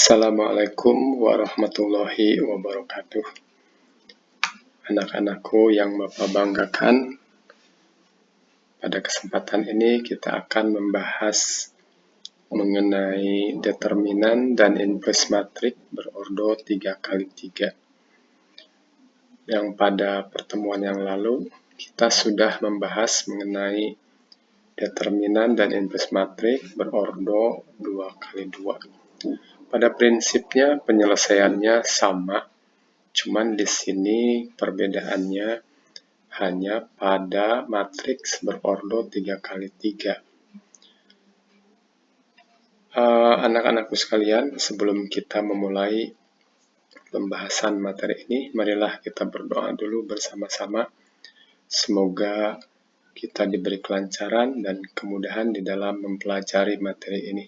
Assalamualaikum warahmatullahi wabarakatuh. Anak-anakku yang Bapak banggakan, pada kesempatan ini kita akan membahas mengenai determinan dan inverse matrik berordo 3x3. Yang pada pertemuan yang lalu kita sudah membahas mengenai determinan dan inverse matrik berordo 2x2. Pada prinsipnya penyelesaiannya sama, cuman di sini perbedaannya hanya pada matriks berordo 3x3. Anak-anakku sekalian, sebelum kita memulai pembahasan materi ini, marilah kita berdoa dulu bersama-sama. Semoga kita diberi kelancaran dan kemudahan di dalam mempelajari materi ini.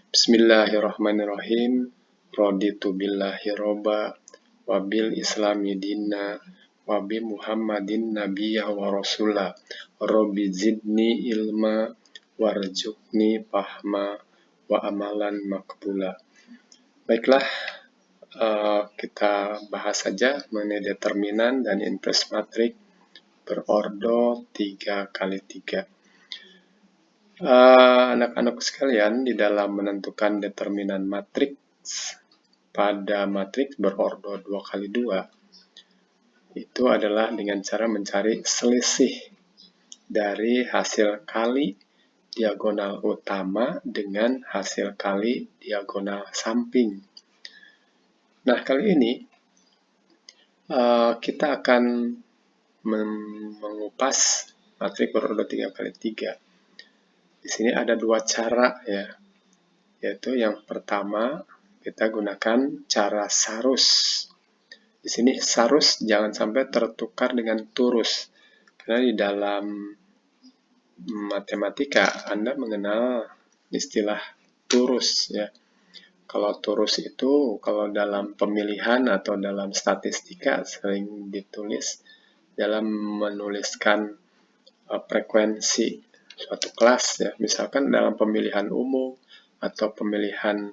Bismillahirrahmanirrahim. Raditu billahi robba, wabil islami dinna, wabi muhammadin nabiyya wa rasulah, rabbi zidni ilma, warzuqni fahma, wa amalan makbula. Baiklah, kita bahas saja mengenai determinan dan inverse matrik berordo 3x3. Anak-anak sekalian, di dalam menentukan determinan matriks pada matriks berordo 2x2 itu adalah dengan cara mencari selisih dari hasil kali diagonal utama dengan hasil kali diagonal samping. Nah, kali ini kita akan mengupas matriks berordo 3x3. Di sini ada dua cara ya, yaitu yang pertama kita gunakan cara sarus. Di sini sarus jangan sampai tertukar dengan turus, karena di dalam matematika Anda mengenal istilah turus ya. Kalau turus itu kalau dalam pemilihan atau dalam statistika sering ditulis dalam menuliskan frekuensi suatu kelas ya, misalkan dalam pemilihan umum atau pemilihan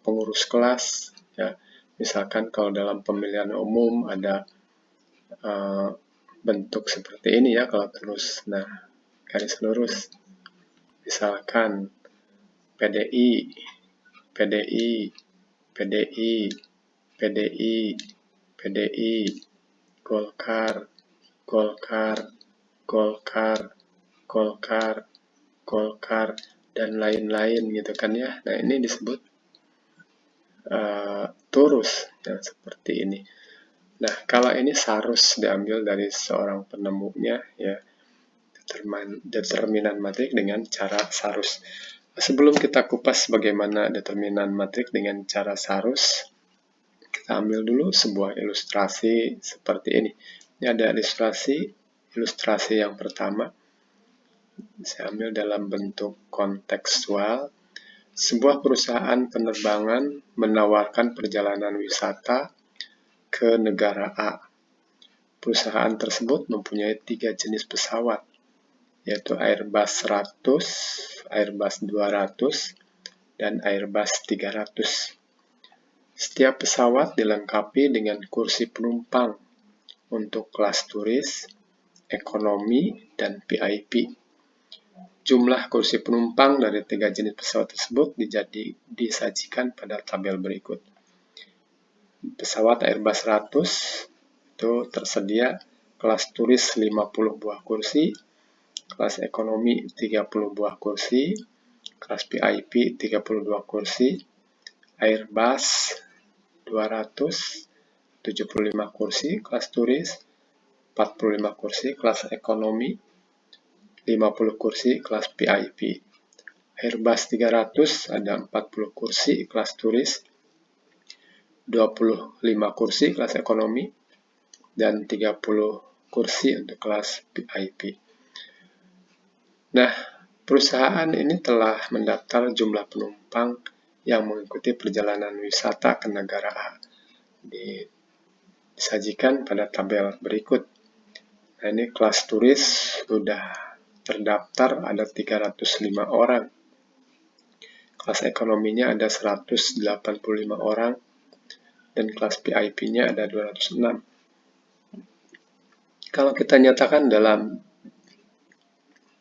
pengurus kelas ya. Misalkan kalau dalam pemilihan umum ada bentuk seperti ini ya, kalau terus, nah garis lurus, misalkan PDI, PDI, PDI, PDI, PDI, Golkar, Golkar, Golkar, Golkar, Golkar, dan lain-lain gitu kan ya. Nah, ini disebut turus ya, seperti ini. Nah, kalau ini sarus diambil dari seorang penemunya ya, determinan matrik dengan cara sarus. Sebelum kita kupas bagaimana determinan matrik dengan cara sarus, kita ambil dulu sebuah ilustrasi seperti ini. Ini ada ilustrasi yang pertama. Saya ambil dalam bentuk kontekstual. Sebuah perusahaan penerbangan menawarkan perjalanan wisata ke negara A. Perusahaan tersebut mempunyai 3 jenis pesawat, yaitu Airbus 100, Airbus 200, dan Airbus 300. Setiap pesawat dilengkapi dengan kursi penumpang untuk kelas turis, ekonomi, dan VIP. Jumlah kursi penumpang dari 3 jenis pesawat tersebut disajikan pada tabel berikut. Pesawat Airbus 100 itu tersedia kelas turis 50 buah kursi, kelas ekonomi 30 buah kursi, kelas VIP 32 kursi, Airbus 200 75 kursi, kelas turis 45 kursi, kelas ekonomi 50 kursi, kelas VIP. Airbus 300 ada 40 kursi, kelas turis 25 kursi, kelas ekonomi, dan 30 kursi untuk kelas VIP. Nah, perusahaan ini telah mendaftar jumlah penumpang yang mengikuti perjalanan wisata ke negara A. Disajikan pada tabel berikut. Nah, ini kelas turis sudah terdaftar ada 305 orang. kelas ekonominya ada 185 orang, dan kelas VIP-nya ada 206. Kalau kita nyatakan dalam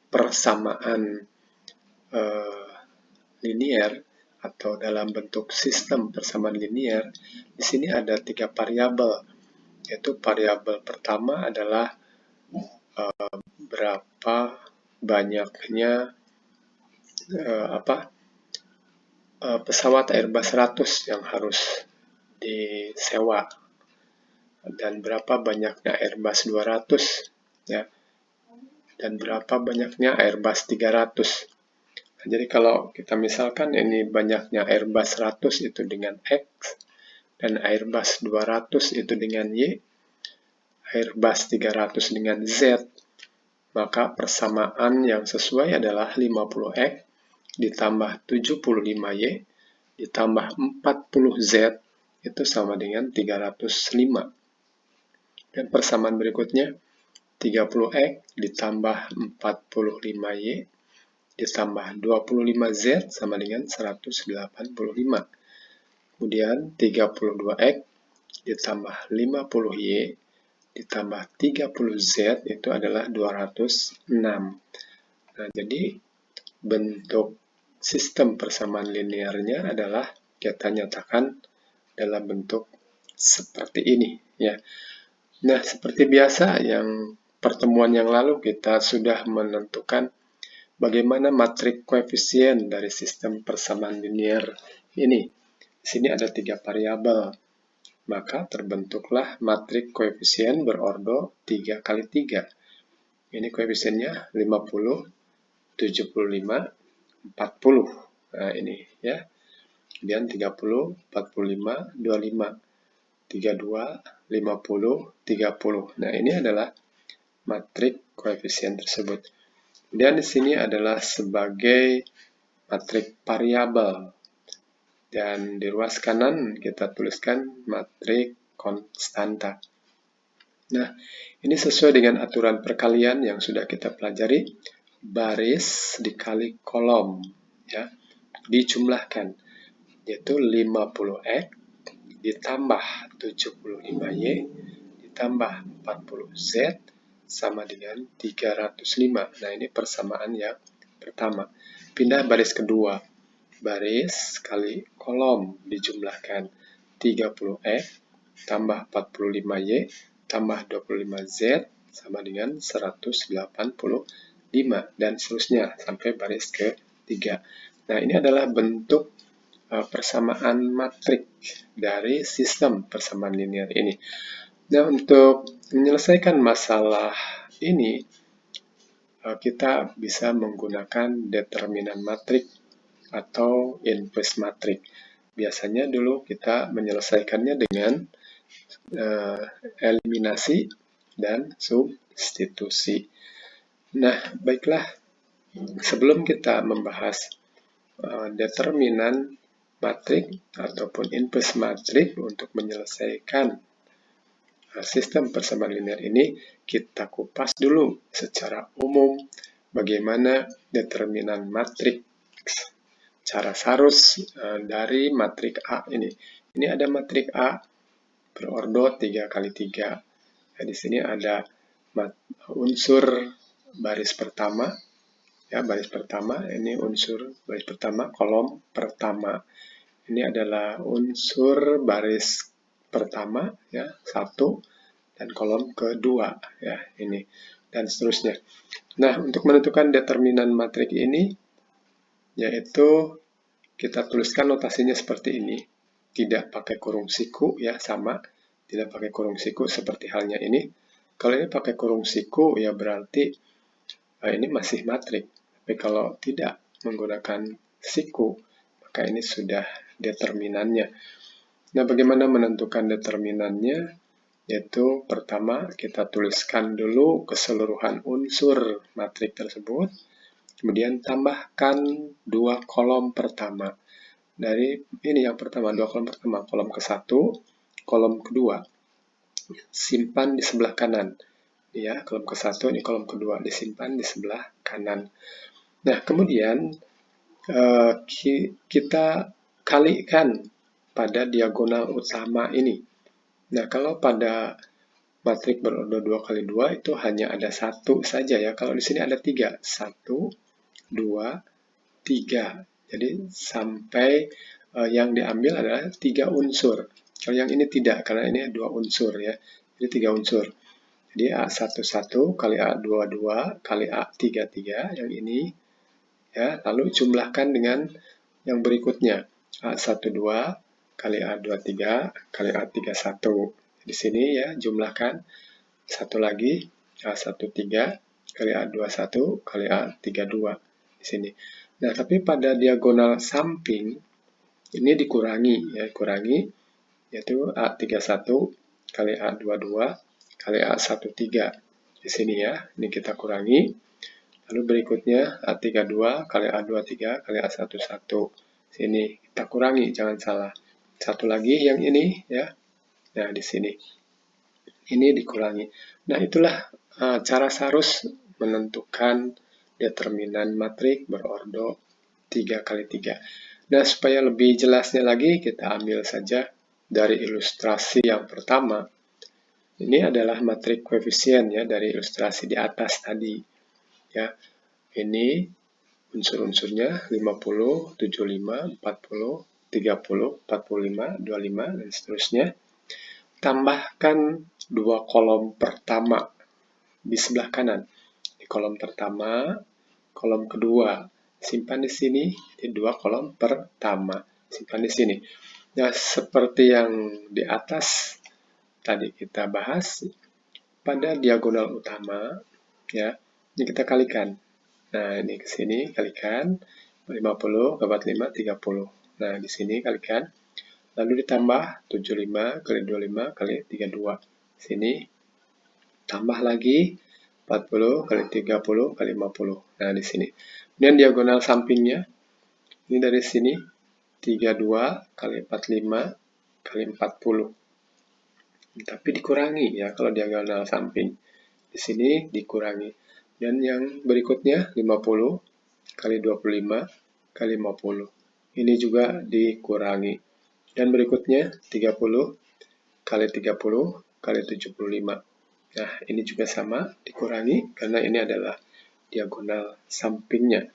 persamaan linier atau dalam bentuk sistem persamaan linier, di sini ada 3 variabel, yaitu variabel pertama adalah berapa banyaknya pesawat Airbus 100 yang harus disewa, dan berapa banyaknya Airbus 200 ya, dan berapa banyaknya Airbus 300. Nah, jadi kalau kita misalkan ini banyaknya Airbus 100 itu dengan X, dan Airbus 200 itu dengan Y, Airbus 300 dengan Z, maka persamaan yang sesuai adalah 50X ditambah 75Y ditambah 40Z itu sama dengan 305. Dan persamaan berikutnya 30X ditambah 45Y ditambah 25Z sama dengan 185. Kemudian 32X ditambah 50Y ditambah 30Z itu adalah 206. Nah, jadi bentuk sistem persamaan linearnya adalah kita nyatakan dalam bentuk seperti ini ya. Nah, seperti biasa yang pertemuan yang lalu kita sudah menentukan bagaimana matrik koefisien dari sistem persamaan linear ini. Di sini ada 3 variabel. Maka terbentuklah matrik koefisien berordo 3 kali 3. Ini koefisiennya 50, 75, 40. Nah, ini ya. Kemudian 30, 45, 25, 32, 50, 30. Nah, ini adalah matrik koefisien tersebut. Dan di sini adalah sebagai matrik variabel. Dan di ruas kanan kita tuliskan matrik konstanta. Nah, ini sesuai dengan aturan perkalian yang sudah kita pelajari. Baris dikali kolom, ya, dijumlahkan, yaitu 50X ditambah 75Y ditambah 40Z sama dengan 305. Nah, ini persamaan yang pertama. Pindah baris kedua. Baris kali kolom dijumlahkan 30X tambah 45Y tambah 25Z sama dengan 185 dan seterusnya sampai baris ketiga. Nah, ini adalah bentuk persamaan matrik dari sistem persamaan linear ini. Nah, untuk menyelesaikan masalah ini, kita bisa menggunakan determinan matrik atau inverse matrik. Biasanya dulu kita menyelesaikannya dengan eliminasi dan substitusi. Nah, baiklah, sebelum kita membahas determinan matrik ataupun inverse matrik untuk menyelesaikan sistem persamaan linear ini, kita kupas dulu secara umum bagaimana determinan matrik cara sarus dari matrik A ini. Ini ada matrik A berordo 3 kali 3. Nah, di sini ada unsur baris pertama, ya, baris pertama, ini unsur baris pertama, kolom pertama. Ini adalah unsur baris pertama, ya, 1, dan kolom kedua, ya, ini, dan seterusnya. Nah, untuk menentukan determinan matrik ini, yaitu kita tuliskan notasinya seperti ini, tidak pakai kurung siku, ya, sama, tidak pakai kurung siku seperti halnya ini. Kalau ini pakai kurung siku, ya berarti ini masih matrik. Tapi kalau tidak menggunakan siku, maka ini sudah determinannya. Nah, bagaimana menentukan determinannya? Yaitu pertama kita tuliskan dulu keseluruhan unsur matrik tersebut, kemudian tambahkan 2 kolom pertama. Dari ini yang pertama, 2 kolom pertama, kolom ke-1, kolom kedua, simpan di sebelah kanan. Ya, kolom ke-1, ini kolom kedua, disimpan di sebelah kanan. Nah, kemudian kita kalikan pada diagonal utama ini. Nah, kalau pada matrik berordo 2 kali 2 itu hanya ada satu saja ya. Kalau di sini ada 3. 1, 2, 3. Jadi sampai yang diambil adalah 3 unsur. Kalau yang ini tidak, karena ini 2 unsur ya. Jadi 3 unsur. Jadi A11 kali A22 kali A33 yang ini ya, lalu jumlahkan dengan yang berikutnya. A12 kali A23 kali A31. Di sini ya, jumlahkan. Satu lagi, A13 kali A21 kali A32. Di sini. Nah, tapi pada diagonal samping, ini dikurangi. Ya, kurangi, yaitu A31 kali A22 kali A13. Di sini ya, ini kita kurangi. Lalu berikutnya A32 kali A23 kali A11. Sini kita kurangi, jangan salah. Satu lagi yang ini ya. Nah, di sini. Ini dikurangi. Nah, itulah cara Sarus menentukan determinan matrik berordo 3 kali 3. Nah, supaya lebih jelasnya lagi, kita ambil saja dari ilustrasi yang pertama. Ini adalah matrik koefisien ya, dari ilustrasi di atas tadi. Ya, ini unsur-unsurnya 50, 75, 40, 30, 45, 25, dan seterusnya. Tambahkan 2 kolom pertama di sebelah kanan. Di kolom pertama, kolom kedua. Simpan di sini, di 2 kolom pertama. Simpan di sini. Nah, seperti yang di atas tadi kita bahas, pada diagonal utama, ya, ini kita kalikan. Nah, ini ke sini kalikan 50 ke 45 30. Nah, di sini kalikan. Lalu ditambah 75 kali 25 kali 32. Sini tambah lagi 40 kali 30 kali 50. Nah, di sini. Kemudian diagonal sampingnya ini dari sini 32 kali 45 kali 40. Tapi dikurangi ya kalau diagonal samping. Di sini dikurangi. Dan yang berikutnya 50 kali 25 kali 50. Ini juga dikurangi. Dan berikutnya 30 kali 30 kali 75. Nah, ini juga sama dikurangi karena ini adalah diagonal sampingnya.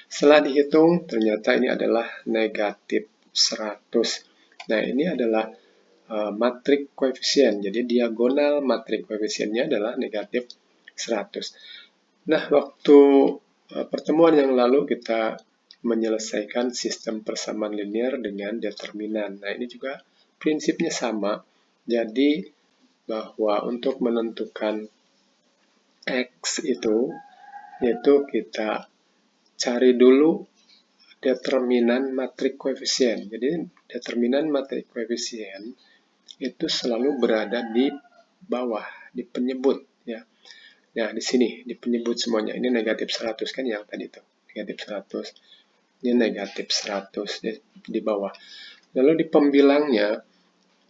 Setelah dihitung, ternyata ini adalah negatif 100. Nah, ini adalah matrik koefisien. Jadi diagonal matrik koefisiennya adalah negatif 100. Nah, waktu pertemuan yang lalu kita menyelesaikan sistem persamaan linear dengan determinan. Nah, ini juga prinsipnya sama. Jadi, bahwa untuk menentukan X itu, yaitu kita cari dulu determinan matrik koefisien. Jadi, determinan matrik koefisien itu selalu berada di bawah, di penyebut. Ya. Nah, di sini, di penyebut semuanya. Ini negatif 100 kan yang tadi itu. Negatif 100. Ini negatif 100 di bawah. Lalu di pembilangnya,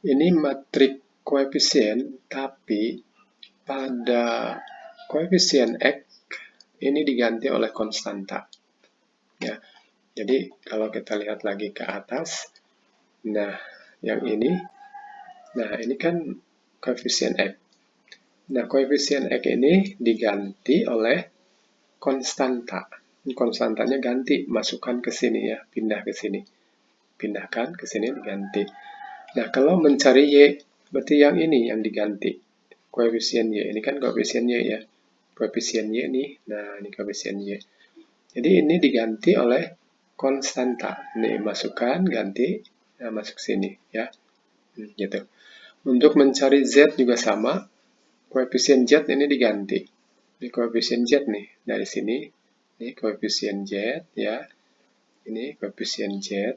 ini matrik koefisien, tapi pada koefisien X ini diganti oleh konstanta. Ya, jadi kalau kita lihat lagi ke atas, nah yang ini, nah ini kan koefisien X. Nah, koefisien X ini diganti oleh konstanta. Konstantanya ganti, masukkan ke sini ya, pindah ke sini. Pindahkan ke sini diganti. Nah, kalau mencari Y, berarti yang ini yang diganti. Koefisien Y, ini kan koefisien Y ya. Koefisien Y nih, nah ini koefisien Y. Jadi ini diganti oleh konstanta. Ini masukkan, ganti, nah masuk sini ya. Gitu. Untuk mencari Z juga sama. Koefisien Z ini diganti. Ini koefisien Z nih, dari sini. Ini koefisien Z ya. Ini koefisien Z.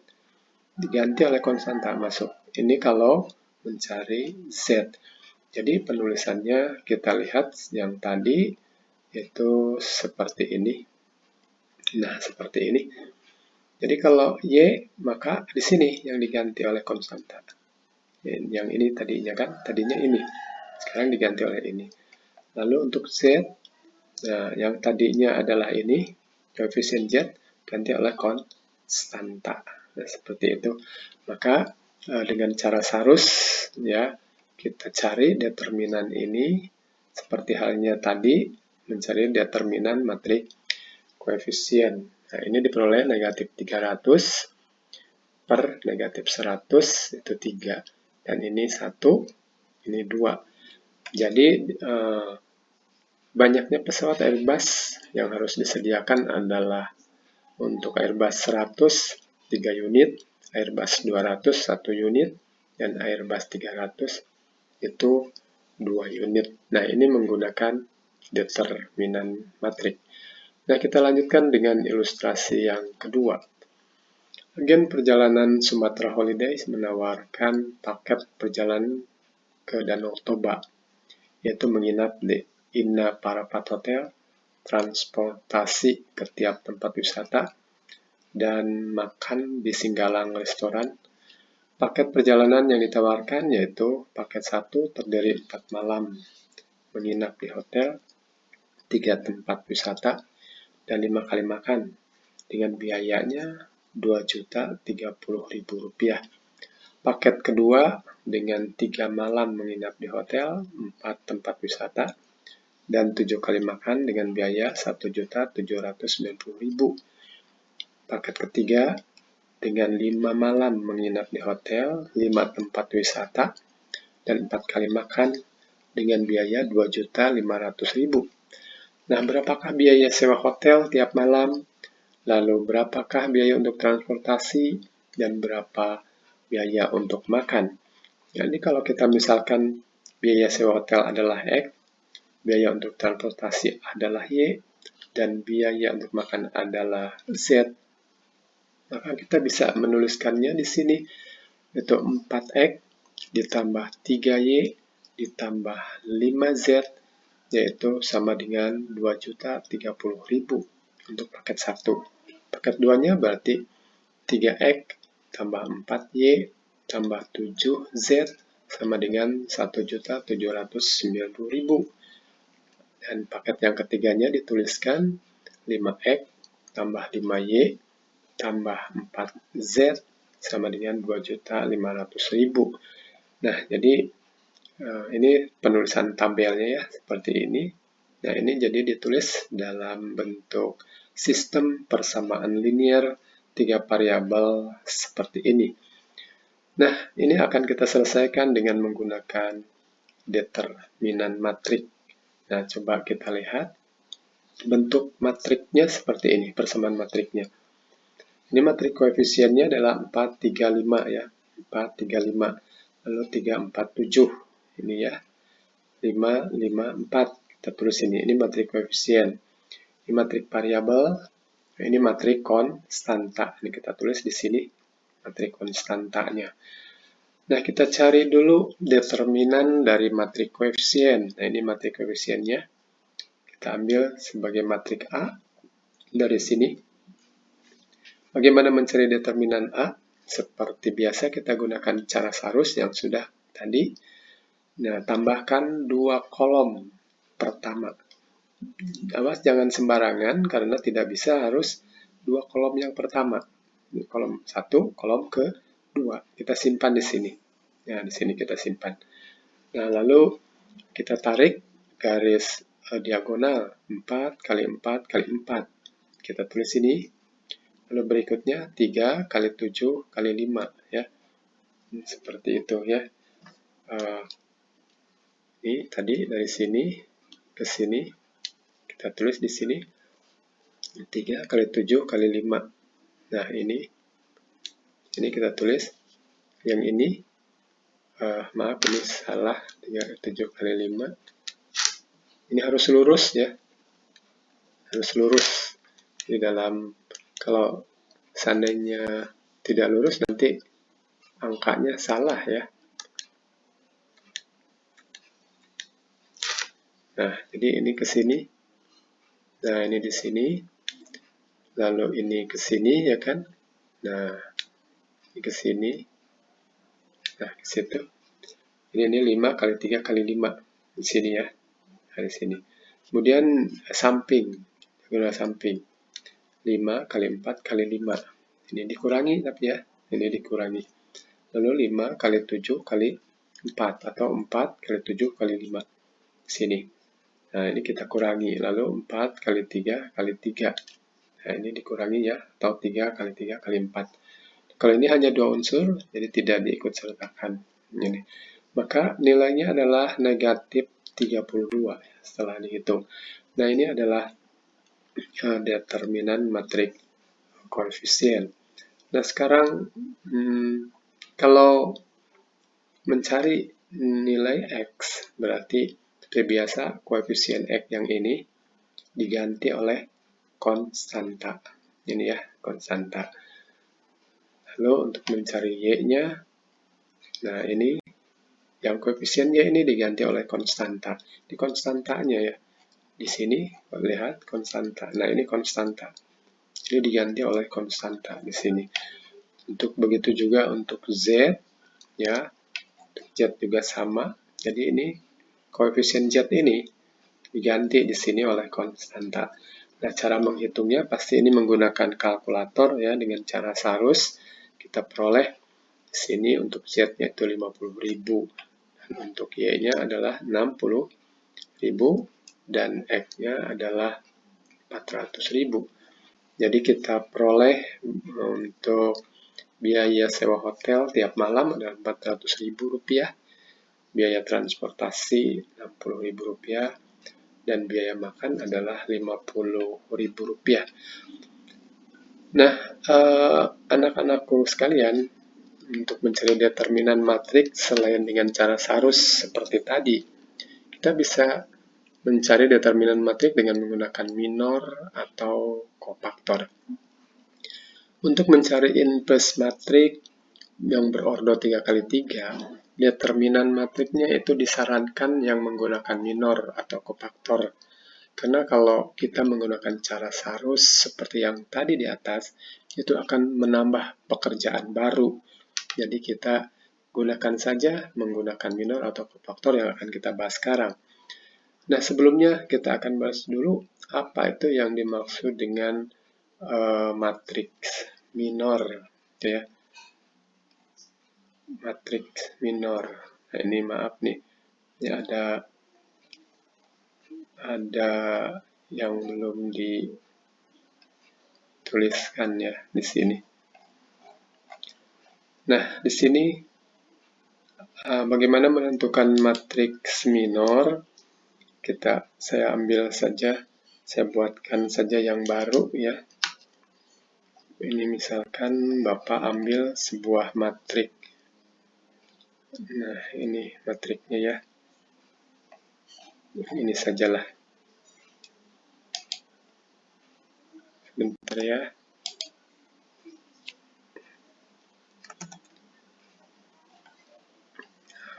Diganti oleh konstanta masuk. Ini kalau mencari Z. Jadi penulisannya kita lihat yang tadi itu seperti ini. Nah, seperti ini. Jadi kalau Y, maka di sini yang diganti oleh konstanta. Yang ini tadinya kan, tadinya ini. Sekarang diganti oleh ini. Lalu untuk Z, nah, yang tadinya adalah ini, koefisien Z, ganti oleh stanta. Nah, seperti itu. Maka dengan cara sarus ya, kita cari determinan ini seperti halnya tadi mencari determinan matrik koefisien. Nah, ini diperoleh negatif 300 per negatif 100 itu 3. Dan ini 1, ini 2. Jadi banyaknya pesawat Airbus yang harus disediakan adalah untuk Airbus 100, 3 unit, Airbus 200, 1 unit, dan Airbus 300 itu 2 unit. Nah, ini menggunakan determinan matrik. Nah, kita lanjutkan dengan ilustrasi yang kedua. Agen perjalanan Sumatera Holidays menawarkan paket perjalanan ke Danau Toba, yaitu menginap di Inna Parapat Hotel, transportasi ke tiap tempat wisata, dan makan di Singgalang Restoran. Paket perjalanan yang ditawarkan yaitu paket 1 terdiri 4 malam, menginap di hotel, 3 tempat wisata, dan 5 kali makan, dengan biayanya Rp2.030.000. Paket kedua dengan 3 malam menginap di hotel, 4 tempat wisata, dan 7 kali makan dengan biaya Rp1.790.000. Paket ketiga dengan 5 malam menginap di hotel, 5 tempat wisata, dan 4 kali makan dengan biaya Rp2.500.000. Nah, berapakah biaya sewa hotel tiap malam? Lalu berapakah biaya untuk transportasi? Dan berapa biaya untuk makan? Jadi kalau kita misalkan biaya sewa hotel adalah X, biaya untuk transportasi adalah Y, dan biaya untuk makan adalah Z, maka kita bisa menuliskannya di sini, yaitu 4X ditambah 3Y ditambah 5Z, yaitu sama dengan Rp2.030.000 untuk paket 1. Paket 2-nya berarti 3X tambah 4Y tambah 7Z sama dengan Rp1.790.000. Dan paket yang ketiganya dituliskan 5X tambah 5Y tambah 4Z sama dengan Rp2.500.000. Nah, jadi ini penulisan tabelnya ya, seperti ini. Nah, ini jadi ditulis dalam bentuk sistem persamaan linear 3 variabel seperti ini. Nah, ini akan kita selesaikan dengan menggunakan determinan matrik. Nah, coba kita lihat bentuk matriknya seperti ini, persamaan matriknya. Ini matrik koefisiennya adalah 4, 3, 5 ya. 4, 3, 5. Lalu 3, 4, 7. Ini ya. 5, 5, 4. Kita tulis ini. Ini matrik koefisien. Ini matrik variabel. Ini matrik konstanta. Ini kita tulis di sini. Matrik konstantanya. Nah, kita cari dulu determinan dari matrik koefisien. Nah, ini matrik koefisiennya. Kita ambil sebagai matrik A dari sini. Bagaimana mencari determinan A? Seperti biasa kita gunakan cara sarus yang sudah tadi. Nah, tambahkan 2 kolom pertama. Awas jangan sembarangan karena tidak bisa harus 2 kolom yang pertama. Ini kolom 1, kolom kedua. Kita simpan di sini. Nah, di sini kita simpan. Nah, lalu kita tarik garis diagonal 4 kali 4 kali 4. Kita tulis ini. Lalu berikutnya 3 kali 7 kali 5 ya. Seperti itu ya. Ini tadi dari sini ke sini kita tulis di sini 3 kali 7 kali 5. Nah, ini kita tulis yang ini maaf ini salah, 3 kali 7 kali 5. Ini harus lurus ya. Harus lurus. Di dalam kalau seandainya tidak lurus nanti angkanya salah ya. Nah, jadi ini ke sini. Nah, ini di sini. Lalu ini ke sini ya kan. Nah, ini ke sini. Nah, ke situ. Ini 5 kali 3 kali 5. Di sini ya. Nah, di sini. Kemudian samping. Diagonal samping. 5 kali 4 kali 5. Ini dikurangi tapi ya, ini dikurangi. Lalu 5 kali 7 kali 4 atau 4 kali 7 kali 5. Sini. Nah, ini kita kurangi. Lalu 4 kali 3 kali 3. Nah, ini dikurangi ya, atau 3 kali 3 kali 4. Kalau ini hanya 2 unsur, jadi tidak diikut sertakan. Ini. Maka nilainya adalah negatif 32 setelah dihitung. Nah, ini adalah determinan matrik koefisien. Nah, sekarang kalau mencari nilai X, berarti seperti biasa koefisien X yang ini diganti oleh konstanta. Ini ya, konstanta. Lalu untuk mencari Y-nya, nah ini yang koefisien Y ini diganti oleh konstanta. Di konstantanya ya, di sini lihat konstanta. Nah ini konstanta. Ini diganti oleh konstanta di sini. Untuk begitu juga untuk Z, ya, untuk Z juga sama. Jadi ini koefisien Z ini diganti di sini oleh konstanta. Nah, cara menghitungnya pasti ini menggunakan kalkulator ya, dengan cara sarus. Kita peroleh di sini untuk Z-nya itu 50.000 dan untuk Y-nya adalah 60.000 dan X-nya adalah 400.000. Jadi kita peroleh untuk biaya sewa hotel tiap malam adalah Rp400.000, biaya transportasi Rp60.000, dan biaya makan adalah Rp50.000. Nah, anak-anakku sekalian, untuk mencari determinan matrik selain dengan cara sarus seperti tadi, kita bisa mencari determinan matrik dengan menggunakan minor atau kofaktor. Untuk mencari inverse matrik yang berordo 3x3, determinan matriknya itu disarankan yang menggunakan minor atau kofaktor. Karena kalau kita menggunakan cara sarus seperti yang tadi di atas, itu akan menambah pekerjaan baru. Jadi kita gunakan saja menggunakan minor atau kofaktor yang akan kita bahas sekarang. Nah, sebelumnya kita akan bahas dulu apa itu yang dimaksud dengan matriks minor, ya. Matriks minor. Nah, ini maaf nih, ini ada yang belum dituliskan ya di sini. Nah, di sini bagaimana menentukan matriks minor? Saya ambil saja, saya buatkan saja yang baru ya. Ini misalkan Bapak ambil sebuah matrik. Nah, ini matriknya ya. Ini sajalah. Sebentar ya.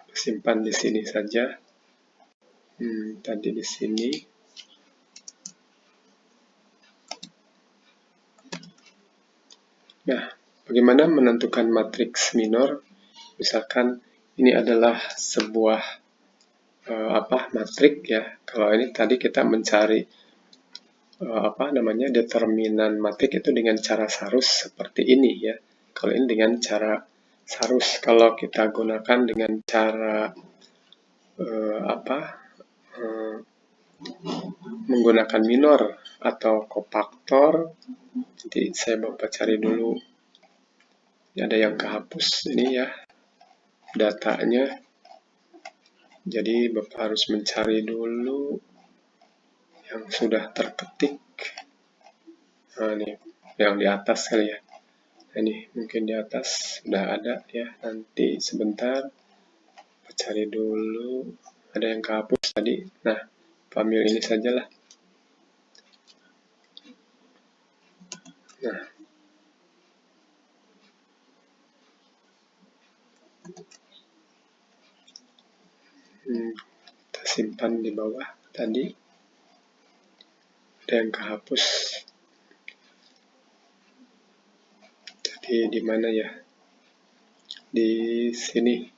Simpan di sini saja. Tadi di sini. Nah, bagaimana menentukan matriks minor? Misalkan ini adalah sebuah matrik ya. Kalau ini tadi kita mencari determinan matrik itu dengan cara sarus seperti ini ya. Kalau ini dengan cara sarus. Kalau kita gunakan dengan cara menggunakan minor atau kofaktor. Jadi saya Bapak cari dulu. Ini ada yang kehapus ini ya datanya. Jadi Bapak harus mencari dulu yang sudah terketik. Nah, ini yang di atas kali ya. Nah, ini mungkin di atas sudah ada ya. Nanti sebentar cari dulu. Ada yang kehapus tadi. Nah, ambil ini sajalah. Nah, kita simpan di bawah tadi. Ada yang kehapus. Jadi di mana ya? Di sini.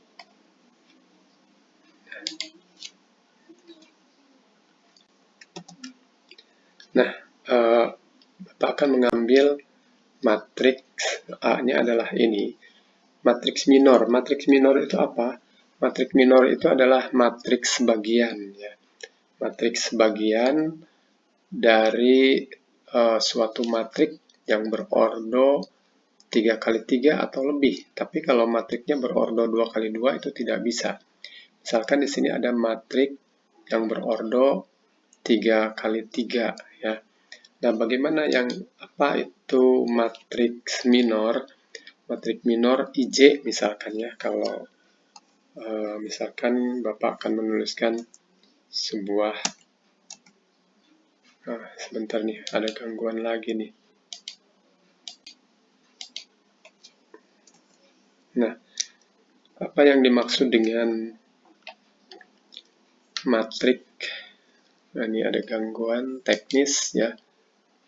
Nah, Bapak akan mengambil matriks A-nya adalah ini. Matriks minor. Matriks minor itu apa? Matriks minor itu adalah matriks bagian, ya. Matriks bagian dari suatu matriks yang berordo 3x3 atau lebih. Tapi kalau matriksnya berordo 2x2 itu tidak bisa. Misalkan di sini ada matriks yang berordo 3x3, ya. Nah, bagaimana yang apa itu matriks minor? Matriks minor IJ misalkan, ya. Kalau misalkan Bapak akan menuliskan sebuah sebentar nih, ada gangguan lagi nih. Nah, apa yang dimaksud dengan matriks? Nah, ini ada gangguan teknis, ya.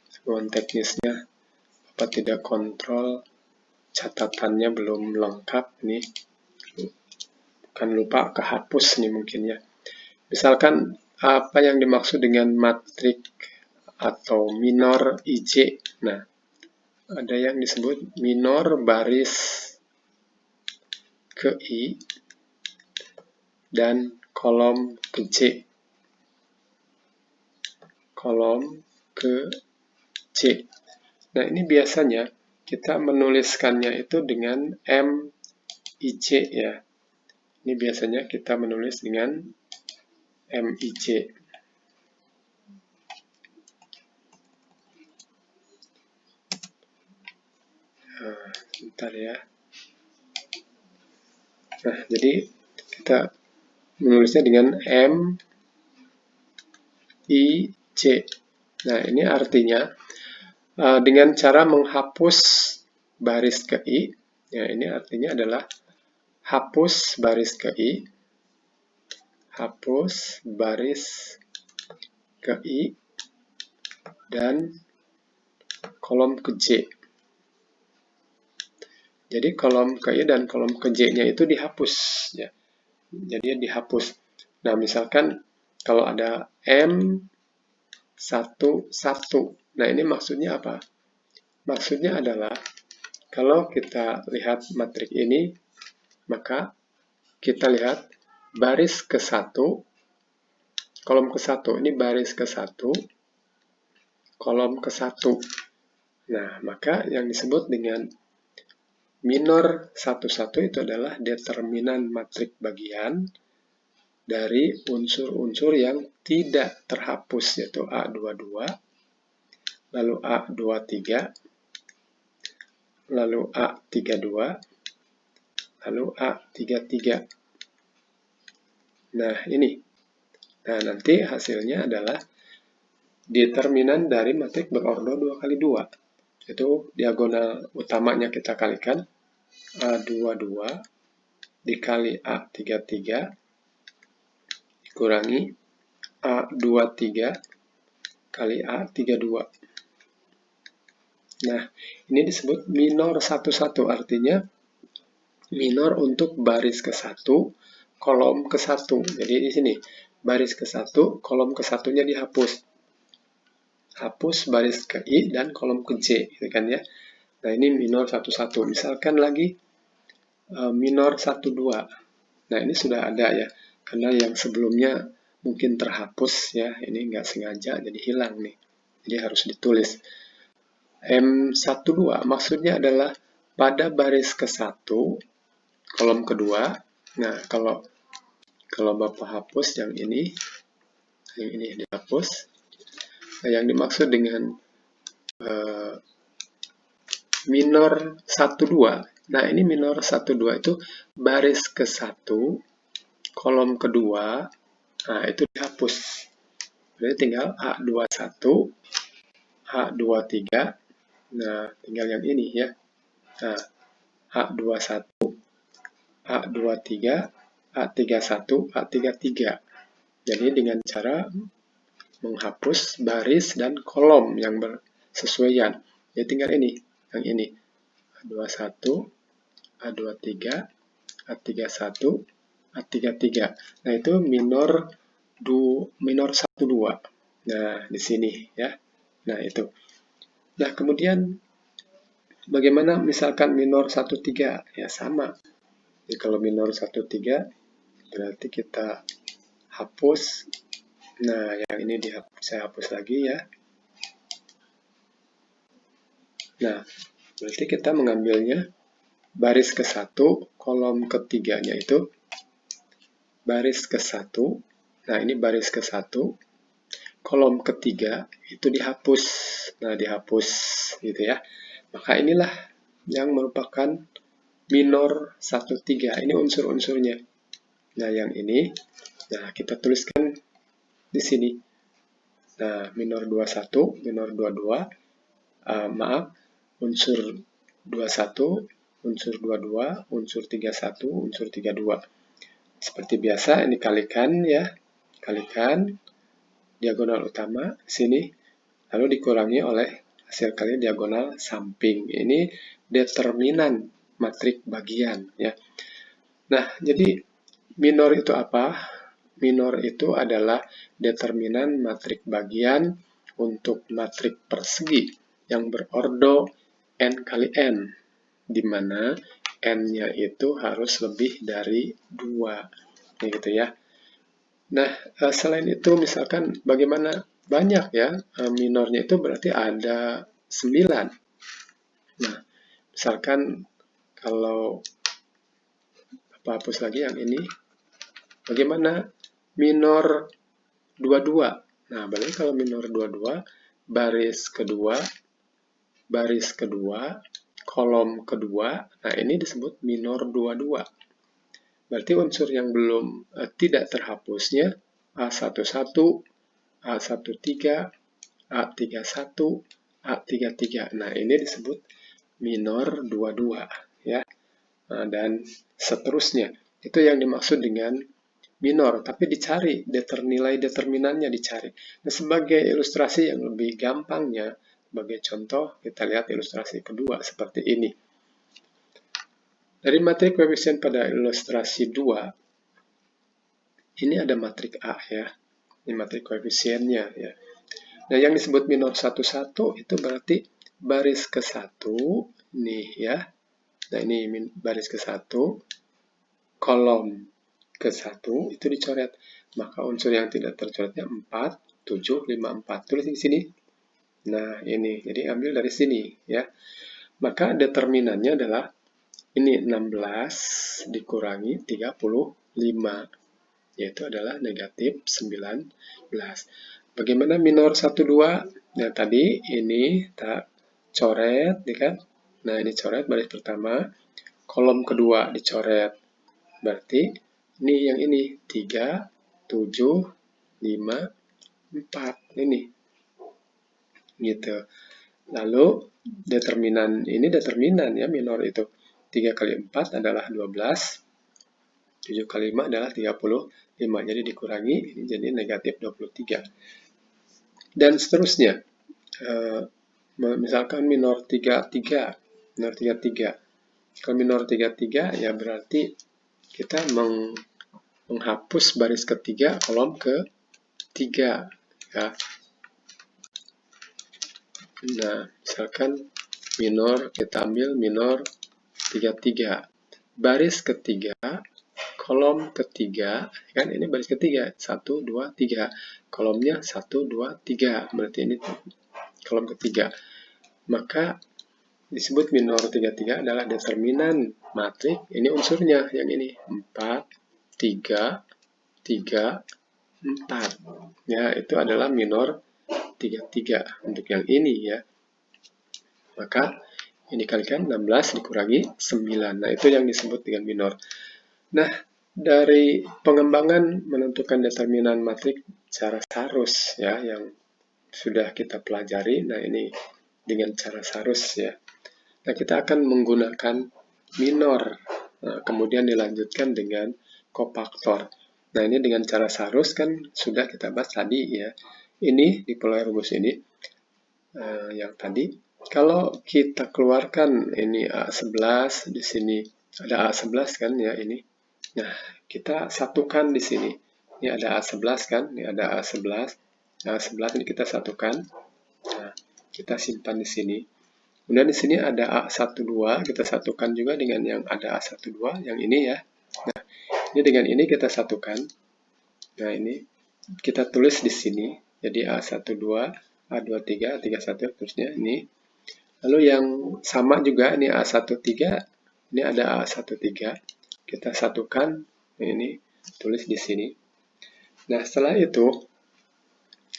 Gangguan teknisnya Bapak tidak kontrol, catatannya belum lengkap nih. Bukan lupa kehapus nih mungkin, ya. Misalkan apa yang dimaksud dengan matriks atau minor IJ. Nah, ada yang disebut minor baris ke I dan kolom ke J. Kolom ke C. Nah, ini biasanya kita menuliskannya itu dengan MIJ, ya. Ini biasanya kita menulis dengan MIJ. Sebentar, ya. Nah, jadi kita menulisnya dengan MIJ. Nah, ini artinya dengan cara menghapus baris ke I, ya, ini artinya adalah hapus baris ke I, hapus baris ke I, dan kolom ke J. Jadi kolom ke I dan kolom ke J-nya itu dihapus, ya. Jadi dihapus. Nah, misalkan kalau ada M11. Nah, ini maksudnya apa? Maksudnya adalah kalau kita lihat matriks ini, maka kita lihat baris ke-1, kolom ke-1. Ini baris ke-1, kolom ke-1. Nah, maka yang disebut dengan minor 11 itu adalah determinan matriks bagian dari unsur-unsur yang tidak terhapus, yaitu A22, lalu A23, lalu A32, lalu A33. Nah, ini. Nah, nanti hasilnya adalah determinan dari matriks berordo 2x2. Itu diagonal utamanya kita kalikan. A22 dikali A33 dikurangi A23 kali A32. Nah, ini disebut minor 11, artinya minor untuk baris ke-1, kolom ke-1. Jadi di sini, baris ke-1, kolom ke-1-nya dihapus. Hapus baris ke I dan kolom ke J, gitu kan, ya. Nah, ini minor 11. Misalkan lagi minor 12. Nah, ini sudah ada, ya. Karena yang sebelumnya mungkin terhapus, ya. Ini nggak sengaja, jadi hilang nih. Jadi harus ditulis. M12 maksudnya adalah pada baris ke-1, kolom kedua. Nah, kalau Bapak hapus yang ini dihapus. Nah, yang dimaksud dengan minor 12. Nah, ini minor 12 itu baris ke-1, kolom kedua. Nah, itu dihapus. Jadi tinggal A21, A23. Nah, tinggal yang ini, ya. Nah, A21, A23, A31, A33. Jadi dengan cara menghapus baris dan kolom yang bersesuaian. Ya, tinggal ini, yang ini. A21, A23, A31, A33. Nah, itu minor 12. Nah, di sini, ya. Nah, itu. Nah, kemudian bagaimana misalkan minor 1/3? Ya sama. Jadi kalau minor 1/3 berarti kita hapus. Nah, yang ini saya hapus lagi ya. Nah, berarti kita mengambilnya baris ke-1, kolom ketiganya itu baris ke-1. Nah, ini baris ke-1, kolom ketiga itu dihapus. Nah, dihapus gitu ya. Maka inilah yang merupakan minor 1/3. Ini unsur-unsurnya. Nah, yang ini, nah kita tuliskan di sini. Nah, minor 21, minor 22, maaf, unsur 21, unsur 22, unsur 31, unsur 32. Seperti biasa, ini kalikan ya. Kalikan diagonal utama sini, lalu dikurangi oleh hasil kali diagonal samping. Ini determinan matrik bagian ya. Nah, jadi minor itu apa? Minor itu adalah determinan matrik bagian untuk matrik persegi yang berordo n kali n, di mana n-nya itu harus lebih dari 2. Gitu ya. Nah, selain itu misalkan bagaimana banyak ya minornya itu berarti ada 9. Nah, misalkan kalau hapus lagi yang ini, bagaimana minor 22? Nah, berarti kalau minor 22, baris kedua, kolom kedua, nah ini disebut minor 22. Berarti unsur yang belum tidak terhapusnya A11, A13, A31, A33. Nah, ini disebut minor 22 ya. Nah, dan seterusnya. Itu yang dimaksud dengan minor, tapi dicari nilai determinannya dicari. Nah, sebagai ilustrasi yang lebih gampangnya, sebagai contoh kita lihat ilustrasi kedua seperti ini. Dari matrik koefisien pada ilustrasi 2, ini ada matrik A ya. Ini matrik koefisiennya ya. Nah, yang disebut minor 11 itu berarti baris ke-1 nih ya. Nah, ini baris ke-1, kolom ke-1 itu dicoret. Maka unsur yang tidak tercoretnya 4, 7, 5, 4. Tulis di sini. Nah, ini. Jadi ambil dari sini ya. Maka determinannya adalah ini 16 dikurangi 35, yaitu adalah negatif 19. Bagaimana minor 12? Nah, tadi ini tak coret, ya kan? Nah, ini coret baris pertama, kolom kedua dicoret. Berarti ini yang ini 3, 7, 5, 4. Ini. Gitu. Lalu determinan ya minor itu. 3 kali 4 adalah 12, 7 kali 5 adalah 35, jadi dikurangi, ini jadi negatif 23. Dan seterusnya, misalkan minor 33, Kalau minor 33 ya berarti kita menghapus baris ketiga, kolom ke-3. Ya. Nah, misalkan minor, kita ambil minor 33. Baris ketiga, kolom ketiga, kan ini baris ketiga, 1, 2, 3. Kolomnya 1, 2, 3. Berarti ini kolom ketiga. Maka disebut minor 33 adalah determinan matrik. Ini unsurnya, yang ini 4, 3, 3, 4. Ya, itu adalah minor 33 untuk yang ini ya. Maka ini dikalikan 16 dikurangi 9. Nah, itu yang disebut dengan minor. Nah, dari pengembangan menentukan determinan matrik cara Sarus ya yang sudah kita pelajari. Nah, ini dengan cara Sarus ya. Nah, kita akan menggunakan minor. Nah, kemudian dilanjutkan dengan kofaktor. Nah, ini dengan cara Sarus kan sudah kita bahas tadi ya. Ini di pola rumus ini yang tadi. Kalau kita keluarkan ini A11, di sini ada A11 kan ya ini. Nah, kita satukan di sini. Ini ada A11 kan, ini ada A11. A11 ini kita satukan. Nah, kita simpan di sini. Kemudian di sini ada A12, kita satukan juga dengan yang ada A12, yang ini ya. Nah, ini dengan ini kita satukan. Nah, ini kita tulis di sini. Jadi A12, A23, A31, terusnya ini. Lalu yang sama juga, ini A13, ini ada A13. Kita satukan, ini tulis di sini. Nah, setelah itu,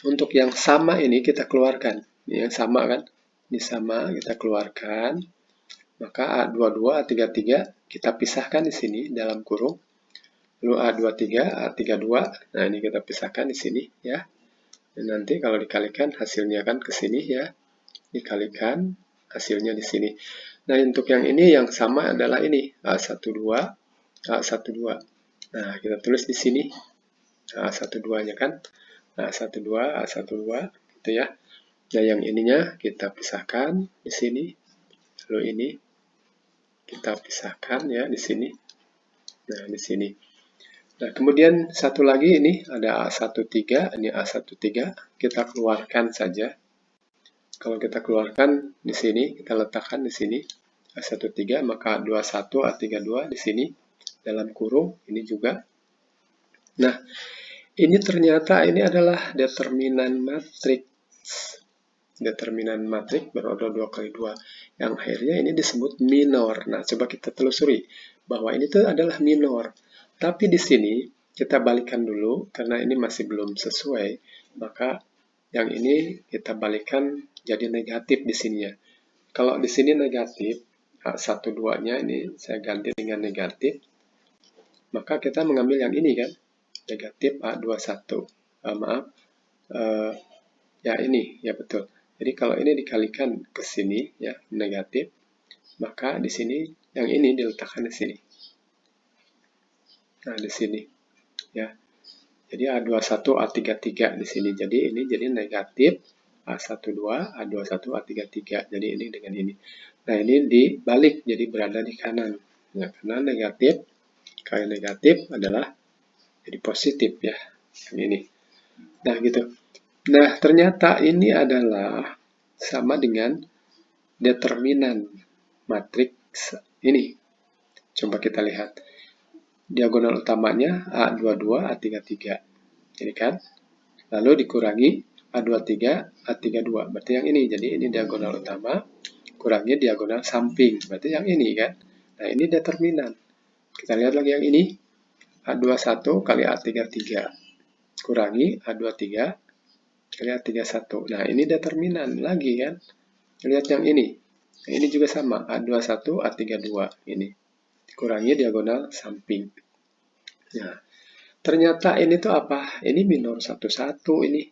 untuk yang sama ini kita keluarkan. Ini yang sama kan? Ini sama, kita keluarkan. Maka A22, A33 kita pisahkan di sini dalam kurung. Lalu A23, A32, nah ini kita pisahkan di sini ya. Dan nanti kalau dikalikan hasilnya kan ke sini ya. Dikalikan hasilnya di sini. Nah, untuk yang ini yang sama adalah ini A12, A12. Nah, kita tulis di sini A12-nya kan. Nah, A12, A12 gitu ya. Nah, yang ininya kita pisahkan di sini. Lalu ini kita pisahkan ya di sini. Nah, di sini. Nah, kemudian satu lagi ini ada A13, ini A13, kita keluarkan saja. Kalau kita keluarkan di sini, kita letakkan di sini A13, maka A21, A32 di sini dalam kurung ini juga. Nah, ini ternyata ini adalah determinan matriks. Determinan matrik berorder 2x2 yang akhirnya ini disebut minor. Nah, coba kita telusuri bahwa ini tuh adalah minor. Tapi di sini kita balikan dulu karena ini masih belum sesuai, maka yang ini kita balikan jadi negatif di sini ya. Kalau di sini negatif, A12-nya ini saya ganti dengan negatif, maka kita mengambil yang ini kan, negatif A21. Maaf, ya ini, ya betul. Jadi kalau ini dikalikan ke sini ya negatif, maka di sini yang ini diletakkan di sini. Nah, di sini ya. Jadi A21, A33 di sini. Jadi ini jadi negatif A12, A21, A33. Jadi ini dengan ini. Nah, ini dibalik jadi berada di kanan. Nah, karena negatif kali negatif adalah jadi positif ya. Ini. Nah, gitu. Nah, ternyata ini adalah sama dengan determinan matriks ini. Coba kita lihat. Diagonal utamanya A22, A33. Jadi kan? Lalu dikurangi A23, A32. Berarti yang ini. Jadi ini diagonal utama, kurangi diagonal samping. Berarti yang ini kan? Nah, ini determinan. Kita lihat lagi yang ini. A21 kali A33. Kurangi A23 kali A31. Nah, ini determinan lagi kan? Lihat yang ini. Nah, ini juga sama. A21, A32. Ini. Dikurangi diagonal samping. Nah, ternyata ini tuh apa? Ini minor 11 ini.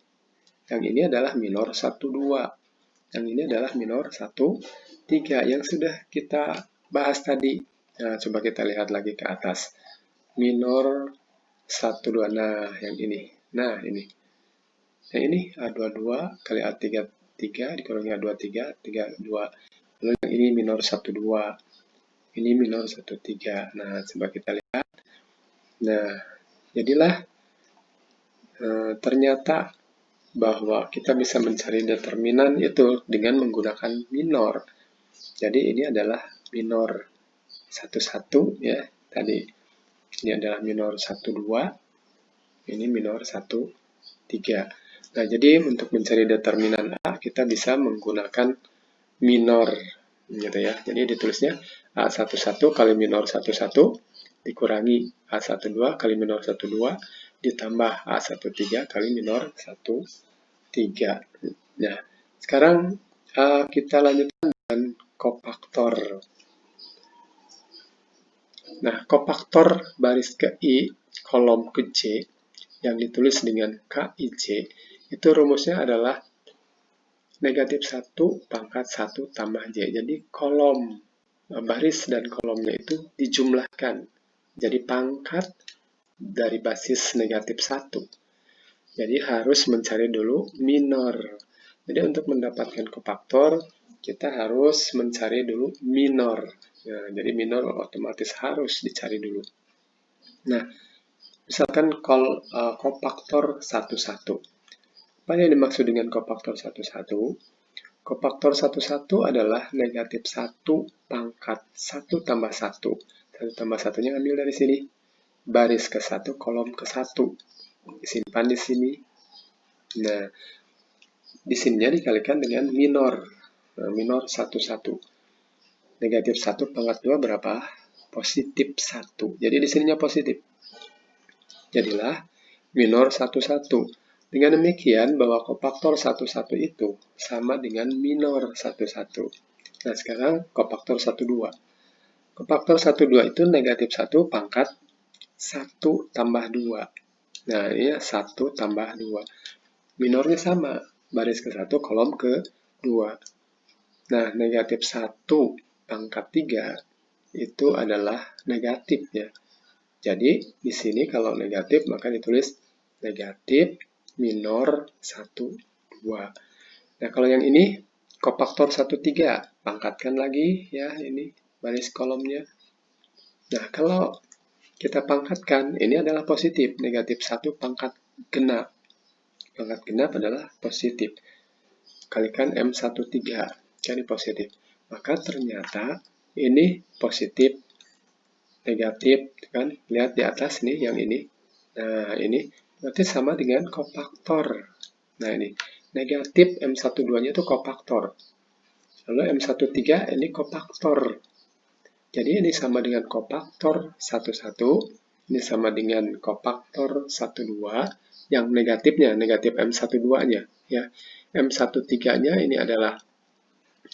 Yang ini adalah minor 12. Yang ini adalah minor 13 yang sudah kita bahas tadi. Nah, coba kita lihat lagi ke atas. Minor 12. Nah, yang ini. Nah, ini. Yang ini A22 kali A33 dikurangi A23, 32. Lalu yang ini minor 12. Ini minor 13. Nah, coba kita lihat. Nah, jadilah ternyata bahwa kita bisa mencari determinan itu dengan menggunakan minor. Jadi ini adalah minor 11 ya. Tadi ini adalah minor 12. Ini minor 13. Nah, jadi untuk mencari determinan A kita bisa menggunakan minor gitu ya. Jadi ditulisnya A11 kali minor 11 dikurangi A12 kali minor 12 ditambah A13 kali minor 13. Nah, sekarang kita lanjutkan dengan kofaktor. Nah, kofaktor baris ke I, kolom ke J, yang ditulis dengan KIJ, itu rumusnya adalah negatif 1 pangkat 1 tambah J. Jadi kolom baris dan kolomnya itu dijumlahkan. Jadi pangkat dari basis negatif 1. Jadi harus mencari dulu minor. Jadi untuk mendapatkan kofaktor, kita harus mencari dulu minor. Nah, jadi minor otomatis harus dicari dulu. Nah, misalkan kofaktor 11. Apa yang dimaksud dengan kofaktor 11? Kofaktor 1 adalah negatif 1 pangkat 1 tambah 1. 1 tambah 1-nya ambil dari sini. Baris ke-1, kolom ke-1. Disimpan di sini. Nah, di sininya dikalikan dengan minor. Nah, minor 1, 1. Negatif 1 pangkat 2 berapa? Positif 1. Jadi di sininya positif. Jadilah minor 1, 1. Dengan demikian, bahwa kofaktor 1, 1 itu sama dengan minor 1, 1. Nah, sekarang kofaktor 1, 2. Kofaktor 1, 2 itu negatif 1 pangkat 1 tambah 2. Nah, ini 1 tambah 2. Minornya sama, baris ke-1, kolom ke-2. Nah, negatif 1 pangkat 3 itu adalah negatif ya. Jadi, di sini kalau negatif maka ditulis negatif minor 1, 2. Nah, kalau yang ini, kofaktor 1, 3. Pangkatkan lagi ya, ini baris kolomnya. Nah, kalau kita pangkatkan, ini adalah positif. Negatif 1 pangkat genap. Pangkat genap adalah positif. Kalikan M13, jadi positif. Maka ternyata ini positif, negatif, kan? Lihat di atas nih, yang ini. Nah, ini berarti sama dengan kofaktor. Nah, ini negatif M12-nya itu kofaktor. Lalu M13 ini kofaktor. Jadi ini sama dengan kofaktor 11, ini sama dengan kofaktor 12, yang negatifnya, negatif M12-nya. Ya. M13-nya ini adalah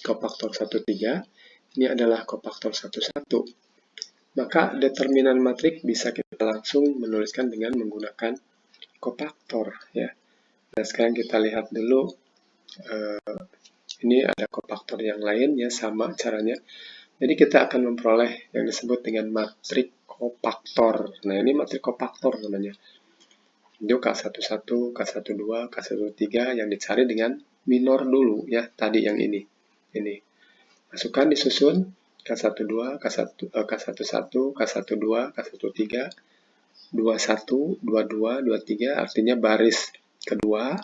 kofaktor 13, ini adalah kofaktor 11. Maka determinan matrik bisa kita langsung menuliskan dengan menggunakan kofaktor. Ya. Nah, sekarang kita lihat dulu, ini ada kofaktor yang lain ya, sama caranya. Jadi kita akan memperoleh yang disebut dengan matrik kofaktor. Nah, ini matrik kofaktor namanya. Itu K11, K12, K13 yang dicari dengan minor dulu ya, tadi yang ini. Ini. Masukkan disusun K12, K11, K12, K13, 21, 22, 23, artinya baris kedua,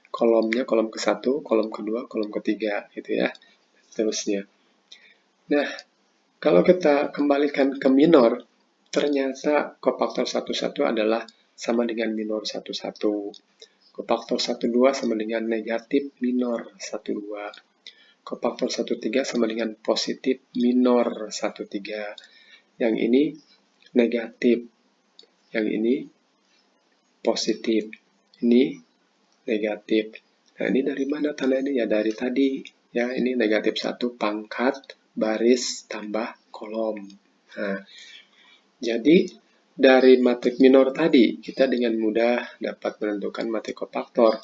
kolomnya kolom ke-1, kolom kedua, kolom ketiga, gitu ya. Seterusnya. Nah, kalau kita kembalikan ke minor, ternyata kofaktor 1, 1 adalah sama dengan minor 1, 1. Kofaktor 1, 2 sama dengan negatif minor 1, 2. Kofaktor 1, 3 sama dengan positif minor 1, 3. Yang ini negatif. Yang ini positif. Ini negatif. Nah, ini dari mana tanda ini? Ya, dari tadi. Ya, ini negatif 1 pangkat baris tambah kolom. Nah, jadi dari matrik minor tadi, kita dengan mudah dapat menentukan matrik kofaktor,